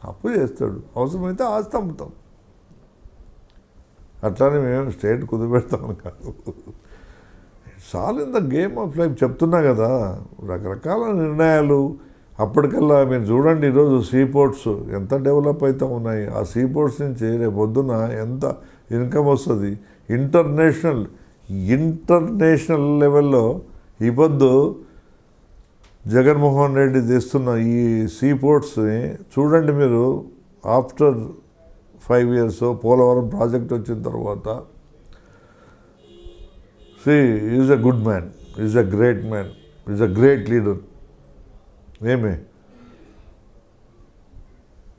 అప్పు చేస్తాడు, అవసరమైతే ఆస్తి అమ్ముతాం. అట్లానే మేము స్టేట్ కుదిపెడతామని కాదు. సాల్ in the game of life చెప్తున్నా కదా, రకరకాల నిర్ణయాలు. అప్పటికల్లా మీరు చూడండి, ఈరోజు సీ పోర్ట్స్ ఎంత డెవలప్ అవుతూ ఉన్నాయి. ఆ సీ పోర్ట్స్ నుంచి రేపు పొద్దున్న ఎంత ఇన్కమ్ వస్తుంది. ఇంటర్నేషనల్ లెవెల్లో ఈ పొద్దు జగన్మోహన్ రెడ్డి తెస్తున్న ఈ సీ పోర్ట్స్ని చూడండి మీరు. ఆఫ్టర్ 5 years పోలవరం ప్రాజెక్ట్ వచ్చిన తర్వాత, is a good man, is a great man, is a great leader.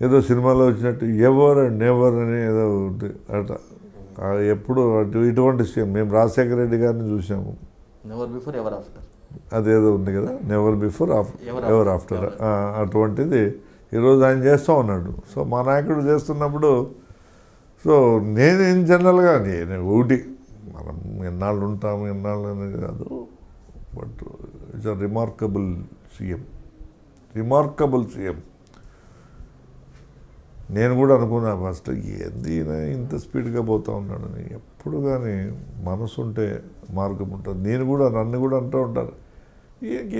ఏదో సినిమాలో వచ్చినట్టు ఎవర్ అండ్ నెవర్ అని ఏదో అట ఎప్పుడు ఇటువంటి సీఎం మేము రాజశేఖర రెడ్డి గారిని చూసాము, నెవర్ బిఫోర్ ఎవర్ ఆఫ్టర్, అదేదో ఉంది కదా, నెవర్ బిఫోర్ ఎవర్ ఆఫ్టర్. అటువంటిది ఈరోజు ఆయన చేస్తూ ఉన్నాడు. సో మా నాయకుడు చేస్తున్నప్పుడు, సో నేను ఇన్ జనరల్గా ఒకటి, మనం ఎన్నాళ్ళు ఉంటాము ఎన్నాళ్ళు అనేది కాదు, but it's a remarkable CM. నేను కూడా అనుకున్నా ఫస్ట్, ఏంది ఇంత స్పీడ్గా పోతూ ఉన్నాడని. ఎప్పుడు కానీ మనసు ఉంటే మార్గం ఉంటుంది. నన్ను కూడా అంటూ ఉంటారు,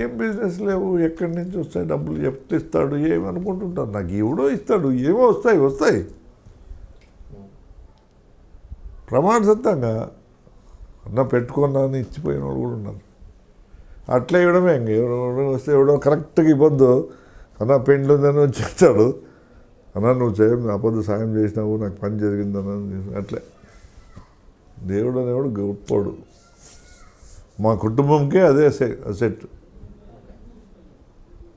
ఏం బిజినెస్ లేవు, ఎక్కడి నుంచి వస్తాయి డబ్బులు, ఎప్పుడు ఇస్తాడు ఏమనుకుంటుంటారు. నాకు ఎవడో ఇస్తాడు, ఏమో వస్తాయి ప్రమాణసిద్ధంగా అన్న పెట్టుకున్నా అని ఇచ్చిపోయిన వాళ్ళు కూడా ఉన్నారు. అట్లా ఇవ్వడమే ఇంక ఎవడో వస్తే ఎవడో కరెక్ట్గా ఇవ్వద్దు అన్న పెండ్లు ఉందని వచ్చేస్తాడు, అన్న నువ్వు నా పొద్దు సాయం చేసినావు నాకు పని జరిగిందన్న అట్లే. దేవుడు అనేవాడు గొప్పోడు. మా కుటుంబంకే అదే అసెట్.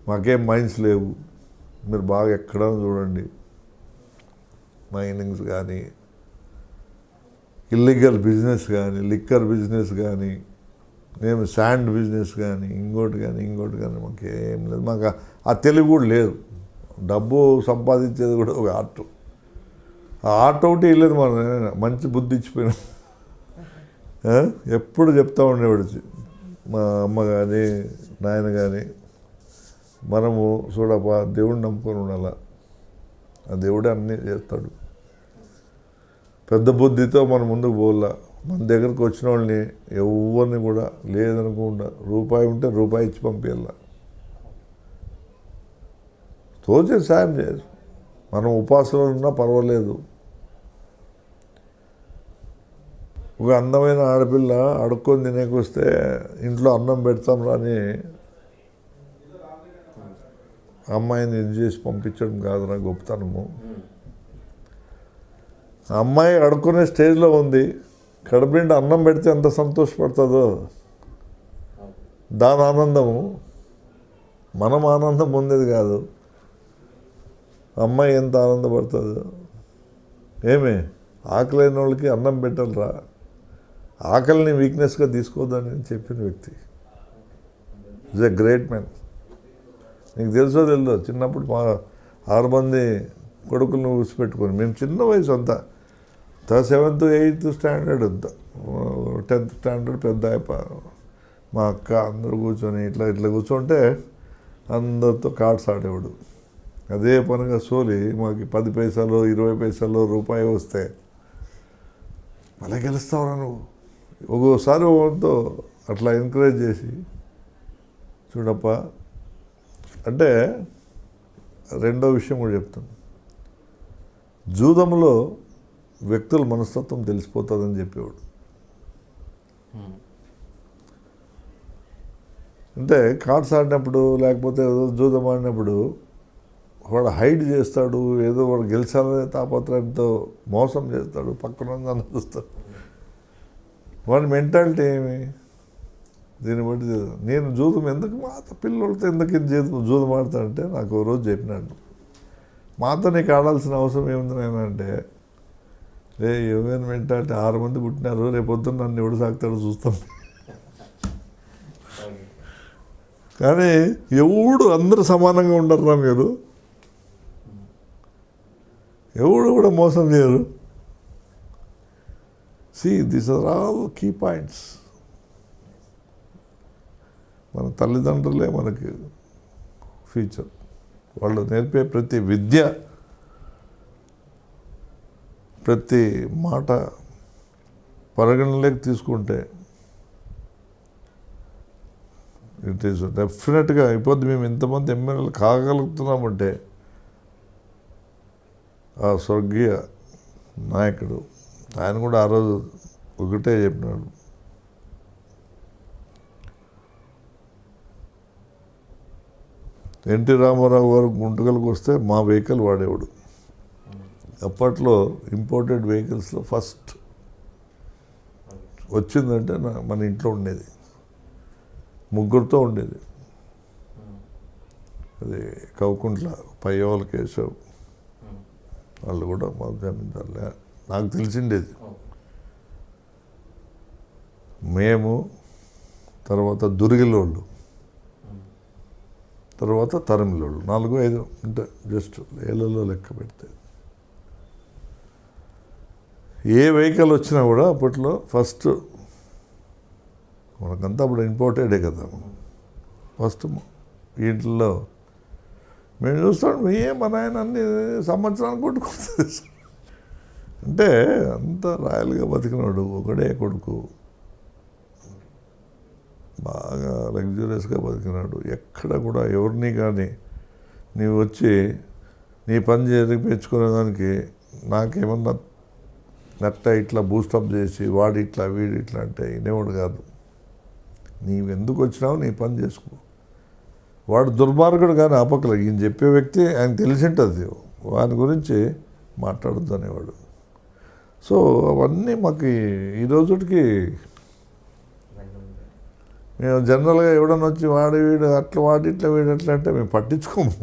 మాకేం మైండ్స్ లేవు, మీరు బాగా ఎక్కడ చూడండి. మైనింగ్స్ కానీ, ఇల్లీగల్ బిజినెస్ కానీ, లిక్కర్ బిజినెస్ కానీ, మేము శాండ్ బిజినెస్ కానీ, ఇంకోటి కానీ మాకేం లేదు. మాకు ఆ తెలివి కూడా లేదు. డబ్బు సంపాదించేది కూడా ఒక ఆర్ట్. ఆ ఆర్ట్ ఒకటి వెళ్ళలేదు మన మంచి బుద్ధి ఇచ్చిపోయినా. ఎప్పుడు చెప్తా ఉండేవాడు మా అమ్మ కానీ నాయన కానీ, మనము చూడపా దేవుడిని నమ్ముకొని ఉండాల, ఆ దేవుడే అన్నీ చేస్తాడు. పెద్ద బుద్ధితో మనం ముందుకు పోలా. మన దగ్గరకు వచ్చిన వాళ్ళని ఎవరిని కూడా లేదనుకుండా రూపాయి ఉంటే రూపాయి ఇచ్చి పంపించాల. తోచే సాయం చేయరు. మనం ఉపాసనలు ఉన్నా పర్వాలేదు. ఒక అందమైన ఆడపిల్ల అడుక్కొని తినేకొస్తే ఇంట్లో అన్నం పెడతాం రాని అమ్మాయిని ఇది చేసి పంపించడం కాదురా గొప్పతనము. అమ్మాయి అడుక్కునే స్టేజ్లో ఉంది, కడుపు నిండా అన్నం పెడితే ఎంత సంతోషపడుతుందో దాని ఆనందము మనం ఆనందం పొందేది కాదు. అమ్మాయి ఎంత ఆనందపడుతుందో. ఏమే ఆకలైన వాళ్ళకి అన్నం పెట్టాలరా, ఆకలిని వీక్నెస్గా తీసుకోవద్దని చెప్పిన వ్యక్తి ఈజ్ ఎ గ్రేట్ మ్యాన్. నీకు తెలుసో తెలుదో, చిన్నప్పుడు మా 6 మంది కొడుకులను ఊసిపెట్టుకొని మేము చిన్న వయసు అంతా 7th 8th స్టాండర్డ్ అంతా 10th స్టాండర్డ్ పెద్ద మా అక్క అందరూ కూర్చొని ఇట్లా కూర్చుంటే అందరితో కార్డ్స్ ఆడేవాడు. అదే పనిగా సోలి మాకు 10 పైసలు 20 పైసలు రూపాయి వస్తే మళ్ళీ గెలుస్తావురా నువ్వు. ఒక్కోసారి ఒకరితో అట్లా ఎంకరేజ్ చేసి చూడప్ప అంటే. రెండో విషయం కూడా చెప్తాను, జూదంలో వ్యక్తుల మనస్తత్వం తెలిసిపోతుందని చెప్పేవాడు. అంటే కార్డ్స్ ఆడినప్పుడు లేకపోతే ఏదో జూదం ఆడినప్పుడు వాడు హైడ్ చేస్తాడు, ఏదో వాడు గెలిచాలనే తాపత్రయంతో మోసం చేస్తాడు, పక్కన చూస్తాడు. వాడి మెంటాలిటీ ఏమి? దీన్ని బట్టి నేను జూదం ఎందుకు మాతో పిల్లలతో ఎందుకు జూదం ఆడతానంటే నాకు ఓ రోజు చెప్పినాడు, మాతో నీకు ఆడాల్సిన అవసరం ఏముంది నేనంటే, ఏమైనా మెంటాలిటీ 6 మంది పుట్టినారు, రేపొద్దున నన్ను ఎవడు సాగుతాడో చూస్తాం. కానీ ఎవడు అందరూ సమానంగా ఉండరురా మీరు, ఎవడు కూడా మోసం చేయరు. These are all key points. మన తల్లిదండ్రులే మనకి ఫ్యూచర్. వాళ్ళు నేర్పే ప్రతి విద్య, ప్రతి మాట పరిగణలోకి తీసుకుంటే ఇట్ ఈస్ డెఫినెట్గా అయిపోద్ది. మేము ఇంతమంది ఎమ్మెల్యేలు కాగలుగుతున్నామంటే ఆ స్వర్గీయ నాయకుడు ఆయన కూడా ఆ రోజు ఒకటే చెప్పినాడు, ఎన్టీ రామారావు గారు గుంటకల్కి వస్తే మా వెహికల్ వాడేవాడు. అప్పట్లో ఇంపోర్టెడ్ వెహికల్స్లో ఫస్ట్ వచ్చిందంటే మన ఇంట్లో ఉండేది, ముగ్గురితో ఉండేది. అది కౌకుంట్ల పయ్యవాళ్ళ కేశవ్ వాళ్ళు కూడా మా జమీందారులే, నాకు తెలిసిండేది. మేము తర్వాత దుర్గిలోళ్ళు, తర్వాత తరిమిలోళ్ళు, 4-5 అంటే జస్ట్ ఏళ్ళలో లెక్క పెడితే. ఏ వెహికల్ వచ్చినా కూడా అప్పట్లో ఫస్ట్ మనకంతా అప్పుడు ఇంపోర్టెడే కదా, ఫస్ట్ ఇంట్లో మేము చూస్తాం. మన ఆయన అన్ని సంవత్సరానికి కొట్టుకుంటుంది అంటే అంత రాయల్గా బతికినాడు. ఒకడే కొడుకు, బాగా లగ్జూరియస్గా బతికినాడు. ఎక్కడ కూడా ఎవరిని కానీ నీవు వచ్చి నీ పని జరిపించుకునేదానికి నాకేమన్నా నట్ట ఇట్లా బూస్టప్ చేసి వాడి ఇట్లా వీడి ఇట్లా అంటే వినేవాడు కాదు. నీవెందుకు వచ్చినావు, నీ పని చేసుకో. వాడు దుర్మార్గుడు కానీ ఆపకలే. ఈయన చెప్పే వ్యక్తి ఆయన తెలిసింటుంది, వాని గురించి మాట్లాడొద్దు అనేవాడు. సో అవన్నీ మాకు ఈ రోజుకి మేము జనరల్గా ఎవడన్నా వచ్చి వాడు వీడు అట్లా వాడు ఇట్లా వీడు అట్లా అంటే మేము పట్టించుకోము.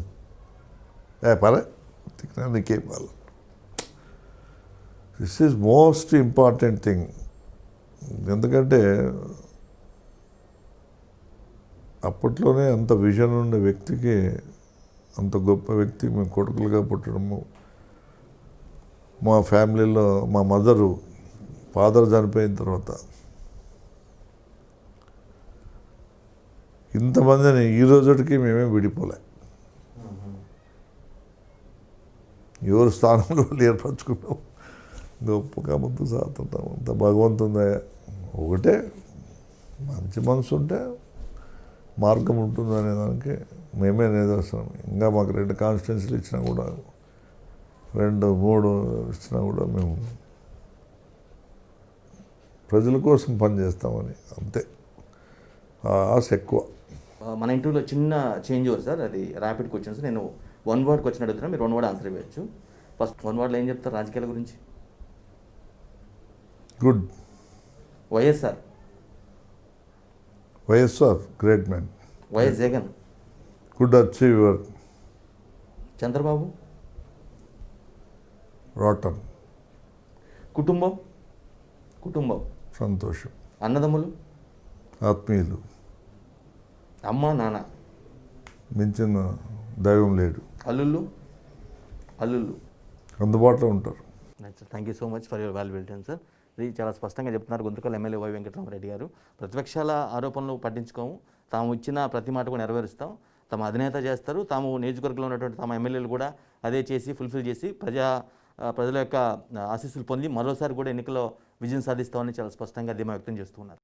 పరే నీకేం వాళ్ళు. This is most important thing. ఎందుకంటే అప్పట్లోనే అంత విజన్ ఉండే వ్యక్తికి, అంత గొప్ప వ్యక్తి మేము కొడుకులుగా పుట్టడము, మా ఫ్యామిలీలో మా మదరు ఫాదర్ చనిపోయిన తర్వాత ఇంతమందిని ఈ రోజుకి మేమే విడిపోలే. ఎవరు స్థానంలో ఏర్పరచుకున్నాం, గొప్పగా ముందుకు సాగుతుంటాం. అంత భగవంతుందా. ఒకటే మంచి మనసు ఉంటే మార్గం ఉంటుంది అనే దానికి మేమే నిదర్శనం. ఇంకా మాకు 2 కాన్స్టిట్యున్సీలు ఇచ్చినా కూడా, 2, 3 ఇచ్చినా కూడా మేము ప్రజల కోసం పనిచేస్తామని అంతే. ఆశ ఎక్కువ. మన ఇంటర్వ్యూలో చిన్న చేంజ్ ఓవర్ సార్, అది ర్యాపిడ్ క్వశ్చన్స్. నేను 1 వర్డ్ క్వశ్చన్ అడుగుతున్నా, మీరు 1 వర్డ్ ఆన్సర్ ఇవ్వచ్చు. ఫస్ట్ 1 వర్డ్లో ఏం చెప్తారు రాజకీయాల గురించి? Good. YSR. YSR great man. YS Jagan. Good achiever. Chandrababu. Rotten. కుటుంబం. కుటుంబం. సంతోషం. అన్నదమ్ములు. ఆత్మీయులు. అమ్మ నాన్న. మించిన దైవం లేడు. అల్లుళ్ళు. అల్లుళ్ళు అందుబాటులో ఉంటారు. Thank you so much for your valuable time sir. ఇది చాలా స్పష్టంగా చెప్తున్నారు గుంతకల్ ఎమ్మెల్యే వై వెంకటరామరెడ్డి గారు. ప్రతిపక్షాల ఆరోపణలు పట్టించుకోము, తాము ఇచ్చిన ప్రతి మాట కూడా నెరవేరుస్తాం, తమ అధినేత చేస్తారు, తాము నియోజకవర్గంలో ఉన్నటువంటి తమ ఎమ్మెల్యేలు కూడా అదే చేసి ఫుల్ఫిల్ చేసి ప్రజల యొక్క ఆశీస్సులు పొంది మరోసారి కూడా ఎన్నికల్లో విజయం సాధిస్తామని చాలా స్పష్టంగా ధీమా వ్యక్తం చేస్తున్నారు.